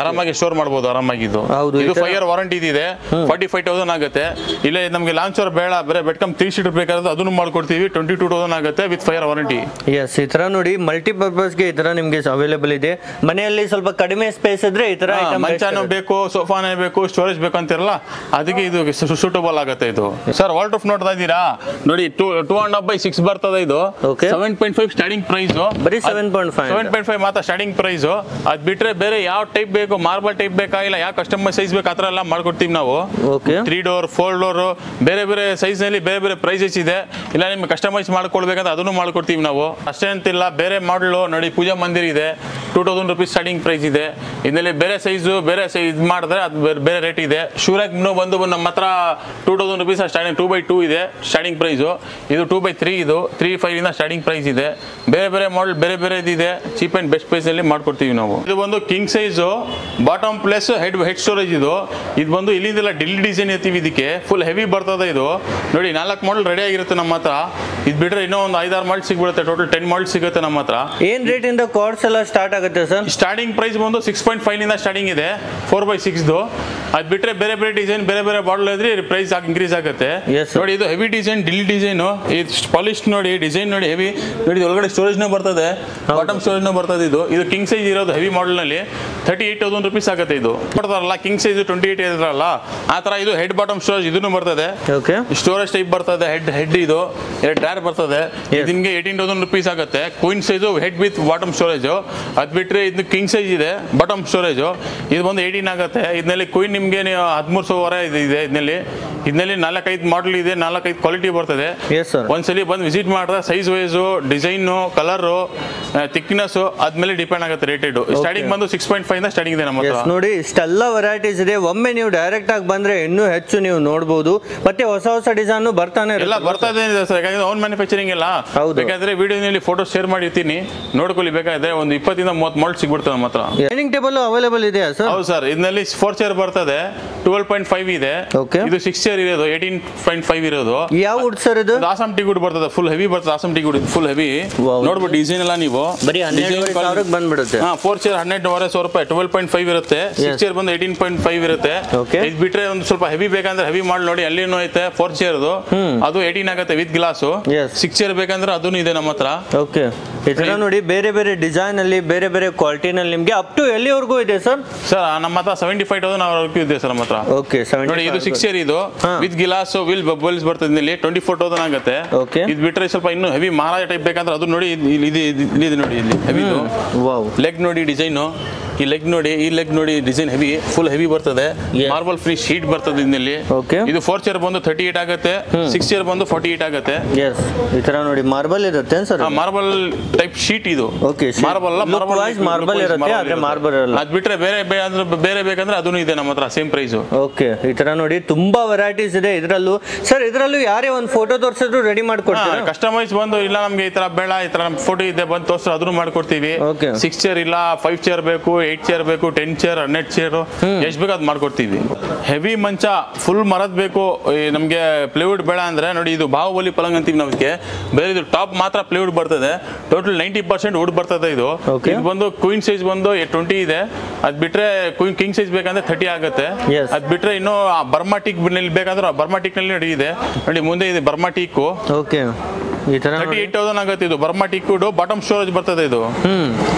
[SPEAKER 1] ಆರಾಮಾಗಿ ಸ್ಟೋರ್ ಮಾಡಬಹುದು ಆರಾಮಾಗಿ. ಇದು 5 year ವಾರಂಟಿ ಇದೆ. 45,000 ಆಗುತ್ತೆ. ಇಲ್ಲ ನಮಗೆ ಲಾಂಚರ್ ಬೇಡ, ಬೇರೆ ಬೆಡ್ ಕಮ್ 3 ಸೀಟರ್ ಬೇಕಾದ್ರೆ ಅದನ್ನು ಮಾಡ್ಕೊಡ್ತೀವಿ. 22,000 ಆಗುತ್ತೆ ವಿತ್ 5 year ವಾರಂಟಿ.
[SPEAKER 2] ಎಸ್, ಈ ತರ ನೋಡಿ ಮಲ್ಟಿಪರ್ಪಸ್ ಗೆ ಈ ತರ ನಿಮ್ಗೆ ಅವೈಲೇಬಲ್ ಇದೆ. ಮನೆಯಲ್ಲಿ ಸ್ವಲ್ಪ ಕಡಿಮೆ ಸ್ಪೇಸ್ ಇದ್ರೆ ಈ ತರ
[SPEAKER 1] ಮಂಚಾನು ಬೇಕು, ಸೋಫಾನೇ ಬೇಕು, ಸ್ಟೋರೇಜ್ ಬೇಕು ಅಂತಿರಲ್ಲ, ಅದಕ್ಕೆ ಇದು ಸೂಟಬಲ್ ಆಗುತ್ತೆ. ಇದು ಸರ್ ವಾಲ್ಡ್ರೋಫ್ ನೋಡ್ತಾ ಇದ್ದೀರಾ ನೋಡಿ, 2.5x6 ಬರ್ತದೆ. ಇದು 7.5 ಸ್ಟಾರ್ಟಿಂಗ್ ಪ್ರೈಸ್.
[SPEAKER 2] ಬರೀ 7.5
[SPEAKER 1] ಮಾತ್ರ ಸ್ಟಾರ್ಟಿಂಗ್ ಪ್ರೈಸ್. ಅದ್ ಬಿಟ್ರೆ ಬೇರೆ ಯಾವ ಟೈಪ್ ಬೇಕು, ಮಾರ್ಬಲ್ ಟೈಪ್ ಬೇಕಾ, ಇಲ್ಲ ಯಾವ ಕಸ್ಟಮರ್ ಸೈಜ್ ಬೇಕು, ಆ ತರ ಎಲ್ಲ ಮಾಡ್ಕೊಡ್ತೀವಿ ನಾವು. 3 door 4 door ಬೇರೆ ಬೇರೆ ಸೈಜ್ ನಲ್ಲಿ ಬೇರೆ ಬೇರೆ ಪ್ರೈಸಸ್ ಇದೆ. ಇಲ್ಲ ನಿಮ್ಗೆ ಕಸ್ಟಮೈಸ್ ಮಾಡ್ಕೊಳ್ಬೇಕಂದ್ರೆ ಅದನ್ನು ಮಾಡ್ಕೊಡ್ತೀವಿ ನಾವು. ಅಷ್ಟೇ ಅಂತಿಲ್ಲ, ಬೇರೆ ಮಾಡಲ್ ನೋಡಿ, ಪೂಜಾ ಮಂದಿರ್ ಇದೆ, 2,000 rupees ಸ್ಟಾರ್ಟಿಂಗ್ ಪ್ರೈಸ್ ಇದೆ. ಇದರಲ್ಲಿ ಬೇರೆ ಸೈಜು ಬೇರೆ ಸೈಜ್ ಮಾಡಿದ್ರೆ ಅದು ಬೇರೆ ರೇಟ್ ಇದೆ. ಶೂರಾಕ್ ಬಂದು ನಮ್ಮ ಹತ್ರ 2,000 rupees ಸ್ಟಾರ್ಟಿಂಗ್ 2x2 ಇದೆ ಸ್ಟಾರ್ಟಿಂಗ್ ಪ್ರೈಸು. ಇದು 2x3, ಇದು 3.5 ಇಂದ ಸ್ಟಾರ್ಟಿಂಗ್ ಪ್ರೈಸ್ ಇದೆ. ಬೇರೆ ಬೇರೆ ಮಾಡಲ್ ಬೇರೆ ಬೇರೆ ಇದೆ. ಚೀಪ್ ಅಂಡ್ ಬೆಸ್ಟ್ ಪ್ರೈಸ್ ಅಲ್ಲಿ ಮಾಡ್ಕೊಡ್ತೀವಿ ನಾವು. ಇದು ಒಂದು king size, bottom plus head storage. ಇದು ಬಂದು ಇಲ್ಲಿಂದೆಲ್ಲ ಡಿಲ್ ಡಿಸೈನ್ ಇರ್ತೀವಿ. ಇದಕ್ಕೆ ಫುಲ್ ಹೆವಿ ಬರ್ತದೆ. ಇದು ನೋಡಿ 4 ಮಾಡಲ್ ರೆಡಿ ಆಗಿರುತ್ತೆ ನಮ್ಮ ಹತ್ರ. ಇದು ಬಿಟ್ರೆ ಇನ್ನೂ ಒಂದು 5-6 ಮಾಡಲ್ ಸಿಗ್ಬಿಡುತ್ತೆ. ಟೋಟಲ್ 10 ಮಾಡಲ್ ಸಿಗುತ್ತೆ ನಮ್ಮ ಹತ್ರ.
[SPEAKER 2] ಏನ್ ರೇಟ್ ಇಂದ ಕಾರ್ಡ್ಸ್ ಎಲ್ಲ ಸ್ಟಾರ್ಟ್ ಆಗುತ್ತೆ ಸರ್?
[SPEAKER 1] ಸ್ಟಾರ್ಟಿಂಗ್ ಪ್ರೈಸ್ ಬಂದು 6.5 ಇಂದ ಸ್ಟಾರ್ಟಿಂಗ್ ಇದೆ, 4x6. ಅದ್ ಬಿಟ್ರೆ ಬೇರೆ ಬೇರೆ ಡಿಸೈನ್ ಬೇರೆ ಬೇರೆ ಮಾಡಲ್ ಇದ್ರೆ ಪ್ರೈಸ್ ಇನ್ಕ್ರೀಸ್ ಆಗುತ್ತೆ. ನೋಡಿ ಇದು ಹೆವಿ ಡಿಸೈನ್, ಡಿಲ್ ಡಿಸೈನ್. ಪಾಲಿಶ್ ನೋಡಿ, ಡಿಸೈನ್ ನೋಡಿ, ಹೆವಿ ನೋಡಿ. ಒಳಗಡೆ ಸ್ಟೋರೇಜ್ ನ ಬರ್ತದೆ, ಬಾಟಮ್ ಸ್ಟೋರೇಜ್ ನ ಬರ್ತದೆ. ಇದು ಕಿಂಗ್ ಸೈಜ್ ಇರೋದು ಹೆವಿ ಮಾಡಲ್ ನಲ್ಲಿ 38,000 rupees ಆಗುತ್ತೆ. ಇದು ಬರ್ತಾರಲ್ಲ ಕಿಂಗ್ ಸೈಜ್ 28 ಇದ್ರಲ್ಲ ಆ ತರ. ಇದು ಹೆಡ್ ಬಾಟಮ್ ಸ್ಟೋರೇಜ್ ಇದನ್ನು ಬರ್ತದೆ. ಸ್ಟೋರೇಜ್ ಟೈಪ್ ಬರ್ತದೆ. ಹೆಡ್ ಇದು 2 ಡ್ರಾಯರ್ ಬರ್ತದೆ. ನಿಮ್ಗೆ 18,000 rupees ಆಗುತ್ತೆ. Queen size head with bottom storage. ಅದ್ ಬಿಟ್ರೆ ಇದು ಕಿಂಗ್ ಸೈಜ್ ಇದೆ, ಬಾಟಮ್ ಸ್ಟೋರೇಜ್. ಇದು ಬಂದು 18 ಆಗುತ್ತೆ. ಇದರಲ್ಲಿ ಕ್ವೀನ್ ನಿಮ್ಗೆ 13,000 ಇದೆ. ಇದರಲ್ಲಿ 4-5 ಮಾಡಲ್ ಇದೆ, 4-5 ಕ್ವಾಲಿಟಿ ಬರ್ತದೆ. ಒಂದ್ಸಲಿ ಬಂದು ವಿಸಿಟ್ ಮಾಡಿದ್ರೆ size wise, design, colour, thickness ಆದ್ಮೇಲೆ ಡಿಪೆಂಡ್ ಆಗುತ್ತೆ ರೇಟೆಡ್. ಸ್ಟಾರ್ಟಿಂಗ್ ಬಂದು 6.5 ಇಂದ ಸ್ಟಾರ್ಟಿಂಗ್ ಇದೆ ನಮ್ಮ ಹತ್ರ.
[SPEAKER 2] ನೋಡಿ ಇಷ್ಟೆಲ್ಲ ವೆರೈಟೀಸ್ ಇದೆ. ಒಮ್ಮೆ ನೀವು ಡೈರೆಕ್ಟ್ ಆಗಿ ಬಂದ್ರೆ ಇನ್ನೂ ಹೆಚ್ಚು ನೀವು ನೋಡಬಹುದು. ಮತ್ತೆ ಹೊಸ ಹೊಸ ಡಿಸೈನ್ ಬರ್ತಾನೆ
[SPEAKER 1] ಎಲ್ಲ ಬರ್ತದೆ ಸರ್. ಯಾಕಂದ್ರೆ ಓನ್ ಮ್ಯಾನುಫ್ಯಾಕ್ಚರಿಂಗ್ ಎಲ್ಲ. ಬೇಕಾದ್ರೆ ವಿಡಿಯೋನಲ್ಲಿ ಫೋಟೋ ಶೇರ್ ಮಾಡಿರ್ತೀನಿ, ನೋಡ್ಕೊಳ್ಳಿ. ಬೇಕಾದ್ರೆ ಒಂದು 20-30 ಮಾಡಲ್ ಸಿಗ್ಬಿಡ್ತದೆ ನಮ್ಮ ಹತ್ರ.
[SPEAKER 2] ಡೈನಿಂಗ್ ಟೇಬಲ್ ಅವೈಲೇಬಲ್ ಇದೆಯಾ ಸರ್?
[SPEAKER 1] ಹೌದು ಸರ್. ಇದರಲ್ಲಿ 4 ಚೇರ್ ಬರ್ತದೆ, 12.5 ಇದೆ. ಇದು 6 ಚೇರ್ ಇರೋದು, 18.5 ಇರೋದು.
[SPEAKER 2] ಯಾವ ವುಡ್ ಸರ್ ಇದು?
[SPEAKER 1] ಆಸಮ್ ಟೀ ಗುಡ್ ಬರ್ತದೆ, ಫುಲ್ ಹೆವಿ ಬರ್ತದೆ. Awesome tea good full heavy. ನೋಡ್ಬೋದು ಡಿಸೈನ್ ಎಲ್ಲ ನೀವು.
[SPEAKER 2] ಬರೀ 12,000 ಬಂದ್ಬಿಡುತ್ತೆ.
[SPEAKER 1] 4 ಚೇರ್ 12,500 ರೂಪಾಯಿ, 12.5 ಇರುತ್ತೆ. 6 ಚೇರ್ ಬಂದು 18.5 ಇರುತ್ತೆ. ಇದು ಬಿಟ್ರೆ ಒಂದು ಸ್ವಲ್ಪ ಹೆವಿ ಬೇಕಂದ್ರೆ ಹೆವಿ ಮಾಡಿ ನೋಡಿ, ಅಲ್ಲಿನೂ ಐತೆ 4 ಚೇರ್ದು. ಅದು 18 ಆಗುತ್ತೆ ವಿತ್ ಗ್ಲಾಸ್. 6 ಚೇರ್ ಬೇಕಂದ್ರೆ ಅದೂ ಇದೆ ನಮ್ಮ ಹತ್ರ.
[SPEAKER 2] ಓಕೆ, ಇದೆಲ್ಲ ನೋಡಿ ಬೇರೆ ಬೇರೆ ಡಿಸೈನ್ ಅಲ್ಲಿ, ಬೇರೆ ಬೇರೆ ಕ್ವಾಲಿಟಿ ನಲ್ಲಿ ನಿಮ್ಗೆ ಅಪ್ ಟು ಎಲ್ಲಿವರೆಗೂ ಇದೆ ಸರ್?
[SPEAKER 1] ಸರ್ ನಮ್ಮ ಹತ್ರ 75,000 ಇದೆ ಸರ್ ನಮ್ಮ ಹತ್ರ.
[SPEAKER 2] ಓಕೆ,
[SPEAKER 1] ನೋಡಿ ಇದು 6 ಚೇರ್ ಇದು ವಿತ್ ಗ್ಲಾಸ್, ವಿಲ್ ಬಬಲ್ಸ್ ಬರ್ತದೆ. ಇಲ್ಲಿ 24,000 ಆಗುತ್ತೆ. ಇದು ಬಿಟ್ರೆ ಸ್ವಲ್ಪ ಇನ್ನು ಹೆವಿ ಮಹಾರಾಜ ಟೈಪ್ ಬೇಕಂದ್ರೆ ಅದು ನೋಡಿ, ಇಲ್ಲಿ ನೋಡಿ, ಇಲ್ಲಿ ಹೆವಿ. ಲೆಗ್ ನೋಡಿ ಡಿಸೈನ್, ಈ ಲೆಗ್ ನೋಡಿ, ಈ ಲೆಗ್ ನೋಡಿ, ಡಿಸೈನ್ ಹೆವಿ, ಫುಲ್ ಹೆವಿ ಬರ್ತದೆ. ಮಾರ್ಬಲ್ ಫ್ರೀ ಶೀಟ್ ಬರ್ತದೆ ಇದರಲ್ಲಿ. ಇದು 4 ಚೇರ್ ಬಂದು 38 ಆಗುತ್ತೆ, 6 ಚೇರ್ ಬಂದು 48 ಆಗುತ್ತೆ.
[SPEAKER 2] ಈ ತರ ನೋಡಿ ಮಾರ್ಬಲ್ ಇರುತ್ತೆ ಸರ್.
[SPEAKER 1] ಮಾರ್ಬಲ್ ಟೈಪ್ ಶೀಟ್ ಇದು. ಮಾರ್ಬಲ್
[SPEAKER 2] ಇರುತ್ತೆ, ಆದ್ರೆ ಮಾರ್ಬಲ್ ಇರಲ್ಲ.
[SPEAKER 1] ಅದ್ ಬಿಟ್ರೆ ಬೇರೆ ಬೇಕಂದ್ರೆ ಅದೂ ಇದೆ ನಮ್ಮ ಹತ್ರ, ಸೇಮ್ ಪ್ರೈಸ್.
[SPEAKER 2] ಓಕೆ, ಈ ತರ ನೋಡಿ ತುಂಬಾ ವೆರೈಟೀಸ್ ಇದೆ ಇದರಲ್ಲೂ. ಸರ್ ಇದರಲ್ಲೂ ಯಾರೇ ಒಂದು ಫೋಟೋ ತೋರಿಸಿದ್ರು ರೆಡಿ ಮಾಡ್ಕೊಡ್ತೀರಾ?
[SPEAKER 1] ಕಸ್ಟಮೈಸ್ ಬಂದು ಇಲ್ಲ ನಮ್ಗೆ ಈ ತರ ಬೇಡ, ಈ ತರ ಫೋಟೋ ಇದೆ ಬಂದು ತೋರಿಸ್ರು ಅದನ್ನು ಮಾಡ್ಕೊಡ್ತೀವಿ. 6 ಚೇರ್ ಇಲ್ಲ, 5 ಚೇರ್ ಬೇಕು, 8 ಚೇರ್ ಬೇಕು, 10 ಚೇರ್, 12 ಚೇರ್, ಎಷ್ಟು ಬೇಕು ಅದು ಮಾಡ್ಕೊಡ್ತೀವಿ. ಹೆವಿ ಮಂಚ ಫುಲ್ ಮರದ್ ಬೇಕು ನಮ್ಗೆ, ಪ್ಲೇವುಡ್ ಬೇಡ ಅಂದ್ರೆ ನೋಡಿ ಇದು ಬಾಹುಬಲಿ ಪಲಂಗ್ ಅಂತೀವಿ ನಾವು. ಬೇರೆ ಇದು ಟಾಪ್ ಮಾತ್ರ ಪ್ಲೇವುಡ್ ಬರ್ತದೆ. ಟೋಟಲ್ 90% ವುಡ್ ಬರ್ತದೆ ಇದು.
[SPEAKER 2] Okay.
[SPEAKER 1] ಇದು ಬಂದು ಕ್ವೀನ್ ಸೈಜ್ ಬಂದು 20 ಇದೆ. ಅದ್ ಬಿಟ್ರೆ ಕಿಂಗ್ ಸೈಜ್ ಬೇಕಂದ್ರೆ 30 ಆಗುತ್ತೆ.
[SPEAKER 2] Yes.
[SPEAKER 1] ಅದ್ ಬಿಟ್ರೆ ಇನ್ನು ಬರ್ಮಾ ಟೀಕ್ ನಲ್ಲಿ ಬೇಕಂದ್ರೆ ಬರ್ಮಾ ಟೀಕ್ ನಲ್ಲಿ ರೆಡಿ ಇದೆ ನೋಡಿ. ಮುಂದೆ ಇದೆ ಬರ್ಮಾ ಟೀಕು.
[SPEAKER 2] ಓಕೆ, ಈ ತರ
[SPEAKER 1] 38,000 ಆಗುತ್ತೆ ಇದು. ಬರ್ಮಾ ಟೀಕುಡ್ ಬಾಟಮ್ ಸ್ಟೋರೇಜ್ ಬರ್ತದೆ ಇದು.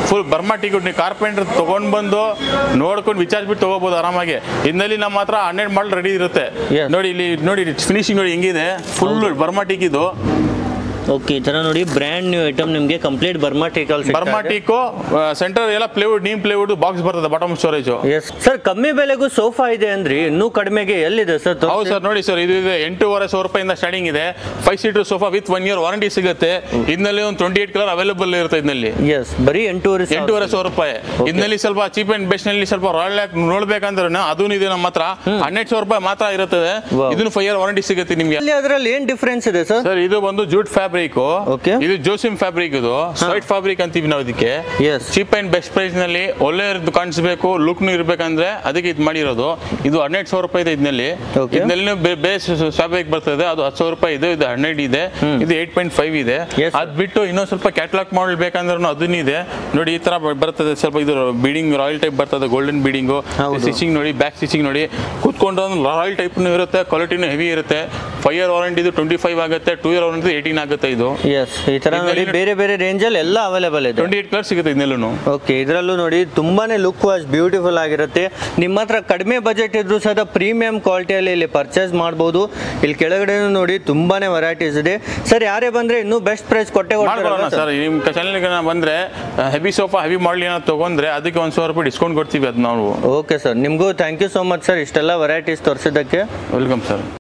[SPEAKER 1] ಫುಲ್ ಬರ್ಮಾ ಟೀಕುಡ್ ನೀವು ಕಾರ್ಪೆಂಟರ್ ತಗೊಂಡ್ ಬಂದು ನೋಡ್ಕೊಂಡು ವಿಚಾರಿಸ್ಬಿಟ್ಟು ತಗೋಬಹುದು ಆರಾಮಾಗಿ. ಇದರಲ್ಲಿ ನಮ್ಮ ಹತ್ರ 12 ಮಾಡಲ್ ರೆಡಿ ಇರುತ್ತೆ.
[SPEAKER 2] Yes.
[SPEAKER 1] ನೋಡಿ ಇಲ್ಲಿ ನೋಡಿ ಫಿನಿಶಿಂಗ್ ನೋಡಿ ಹೆಂಗಿದೆ, ಫುಲ್ ಬರ್ಮಾ ಟೀಕ್ ಇದು.
[SPEAKER 2] ಓಕೆ, ಈ ತರ ನೋಡಿ ಬ್ರ್ಯಾಂಡ್ ನ್ಯೂ ಐಟಮ್ ನಿಮಗೆ complete Burma teak
[SPEAKER 1] Burma teak centre ಎಲ್ಲ ಪ್ಲೇವುಡ್ ನೀಮ್ ಪ್ಲೇವುಡ್ ಬಾಕ್ಸ್ ಬರ್ತದೆ ಬಾಟಮ್ ಸ್ಟೋರೇಜ್.
[SPEAKER 2] ಎಸ್ ಸರ್, ಕಮ್ಮಿ ಬೆಲೆಗೂ ಸೋಫಾ ಇದೆ ಅಂದ್ರಿ, ಇನ್ನೂ ಕಡಿಮೆಗೆ ಎಲ್ಲಿದೆ ಸರ್?
[SPEAKER 1] ಹೌದು ಸರ್, ನೋಡಿ ಸರ್, ಇದು ಇದೆ 8,500 ರೂಪಾಯಿಂದ ಸ್ಟಾರ್ಟಿಂಗ್ ಇದೆ. 5 seater sofa with 1 year warranty ಸಿಗುತ್ತೆ. ಇದರಲ್ಲಿ ಒಂದು 28 ಕಲರ್ ಅವೈಲೇಬಲ್ ಇರುತ್ತೆ ಇದರಲ್ಲಿ.
[SPEAKER 2] ಎಸ್, ಬರೀ 8,500
[SPEAKER 1] ರೂಪಾಯಿ. ಇದರಲ್ಲಿ ಸ್ವಲ್ಪ ಚೀಪ್ ಅಂಡ್ ಬೆಸ್ಟ್ ನಲ್ಲಿ ಸ್ವಲ್ಪ ರಾಯಲ್ ಆಗಿ ನೋಡ್ಬೇಕಂದ್ರೆ ಅದೂ ಇದೆ ನಮ್ಮ ಹತ್ರ. 1,200 ರೂಪಾಯಿ ಮಾತ್ರ ಇರುತ್ತದೆ. ಇದನ್ನು 5 year ವಾರಂಟಿ ಸಿಗುತ್ತೆ ನಿಮಗೆ.
[SPEAKER 2] ಅದರಲ್ಲಿ ಏನ್ ಡಿಫರೆನ್ಸ್ ಇದೆ ಸರ್?
[SPEAKER 1] ಸರ್, ಇದು ಒಂದು ಜೂಟ್ ಫ್ಯಾಬ್ರಿಕ್.
[SPEAKER 2] Okay.
[SPEAKER 1] ಇದು ಜೋಸಿಮ್ ಫ್ಯಾಬ್ರಿಕ್. ಇದು ಸ್ವೈಟ್ ಫ್ಯಾಬ್ರಿಕ್ ಅಂತೀವಿ ನಾವು ಇದಕ್ಕೆ. ಚೀಪ್ ಅಂಡ್ ಬೆಸ್ಟ್ ಪ್ರೈಸ್ ನಲ್ಲಿ ಒಳ್ಳೆ ಕಾಣಿಸಬೇಕು, ಲುಕ್ ಇರ್ಬೇಕಂದ್ರೆ ಅದಕ್ಕೆ ಇದು ಮಾಡಿರೋದು. ಇದು 1,200 ರೂಪಾಯಿ ಇದೆ ಇದರಲ್ಲಿ. ಇದರಲ್ಲಿ ಬೇಸ್ ಫ್ಯಾಬ್ರಿಕ್ ಬರ್ತದೆ, ಅದು 10,000 ರೂಪಾಯಿ ಇದೆ. ಇದು 12 ಇದೆ. ಇದು 8.5 ಇದೆ. ಅದ್ ಬಿಟ್ಟು ಇನ್ನೊಂದು ಸ್ವಲ್ಪ ಕ್ಯಾಟಲಾಗ್ ಮಾಡಲ್ ಬೇಕಂದ್ರೂ ಅದನ್ನ ಇದೆ ನೋಡಿ. ಈ ತರ ಬರ್ತದೆ, ಸ್ವಲ್ಪ ಇದು ಬೀಡಿಂಗ್ ರಾಯಲ್ ಟೈಪ್ ಬರ್ತದೆ, ಗೋಲ್ಡನ್ ಬೀಡಿಂಗ್. ಸ್ಟಿಚಿಂಗ್ ನೋಡಿ, ಬ್ಯಾಕ್ ಸ್ಟಿಚಿಂಗ್ ನೋಡಿ, ಕೂತ್ಕೊಂಡು ರಾಯಲ್ ಟೈಪ್ ಇರುತ್ತೆ, ಕ್ವಾಲಿಟಿನೂ ಹೆವಿ ಇರುತ್ತೆ. 5 year ವಾರಂಟಿ ಇದು 25 ಆಗುತ್ತೆ. 2 year ವಾರಂಟಿ 18 ಆಗುತ್ತೆ ಇದು.
[SPEAKER 2] ಎಸ್, ಈ ತರ ನೋಡಿ ಬೇರೆ ಬೇರೆ ರೇಂಜ್ ಅಲ್ಲಿ ಎಲ್ಲ ಅವೈಲೇಬಲ್ ಇದೆ.
[SPEAKER 1] 28 ಕಲರ್ ಸಿಗುತ್ತೆ ಇದೆಲ್ಲೂ.
[SPEAKER 2] ಓಕೆ, ಇದರಲ್ಲೂ ನೋಡಿ ತುಂಬಾನೇ ಲುಕ್ ವಾಸ್ ಬ್ಯೂಟಿಫುಲ್ ಆಗಿರುತ್ತೆ. ನಿಮ್ಮ ಹತ್ರ ಕಡಿಮೆ ಬಜೆಟ್ ಇದ್ರೂ ಸಹ ಪ್ರೀಮಿಯಂ ಕ್ವಾಲಿಟಿಯಲ್ಲಿ ಇಲ್ಲಿ ಪರ್ಚೇಸ್ ಮಾಡಬಹುದು. ಇಲ್ಲಿ ಕೆಳಗಡೆ ನೋಡಿ ತುಂಬಾನೇ ವೆರೈಟೀಸ್ ಇದೆ. ಸರ್, ಯಾರೇ ಬಂದ್ರೆ ಇನ್ನೂ ಬೆಸ್ಟ್ ಪ್ರೈಸ್ ಕೊಟ್ಟೆ
[SPEAKER 1] ಮಾಡ್ಕೊಳ್ಳೋಣ ಸರ್. ನಿಮ್ಮ ಚಾನಲ್ಗೆ ಬಂದ್ರೆ ಹೆವಿ ಸೋಫಾ ಹೆವಿ ಮಾಡಲ್ ಏನಾದ್ರು ತಗೊಂಡ್ರೆ ಅದಕ್ಕೆ 1,000 ರೂಪಾಯಿ ಡಿಸ್ಕೌಂಟ್ ಕೊಡ್ತೀವಿ ಅದು ನಾವು.
[SPEAKER 2] ಓಕೆ ಸರ್, ನಿಮಗೂ thank you so much sir, ಇಷ್ಟೆಲ್ಲ ವೆರೈಟೀಸ್ ತೋರಿಸಿದ್ದಕ್ಕೆ.
[SPEAKER 1] Welcome sir.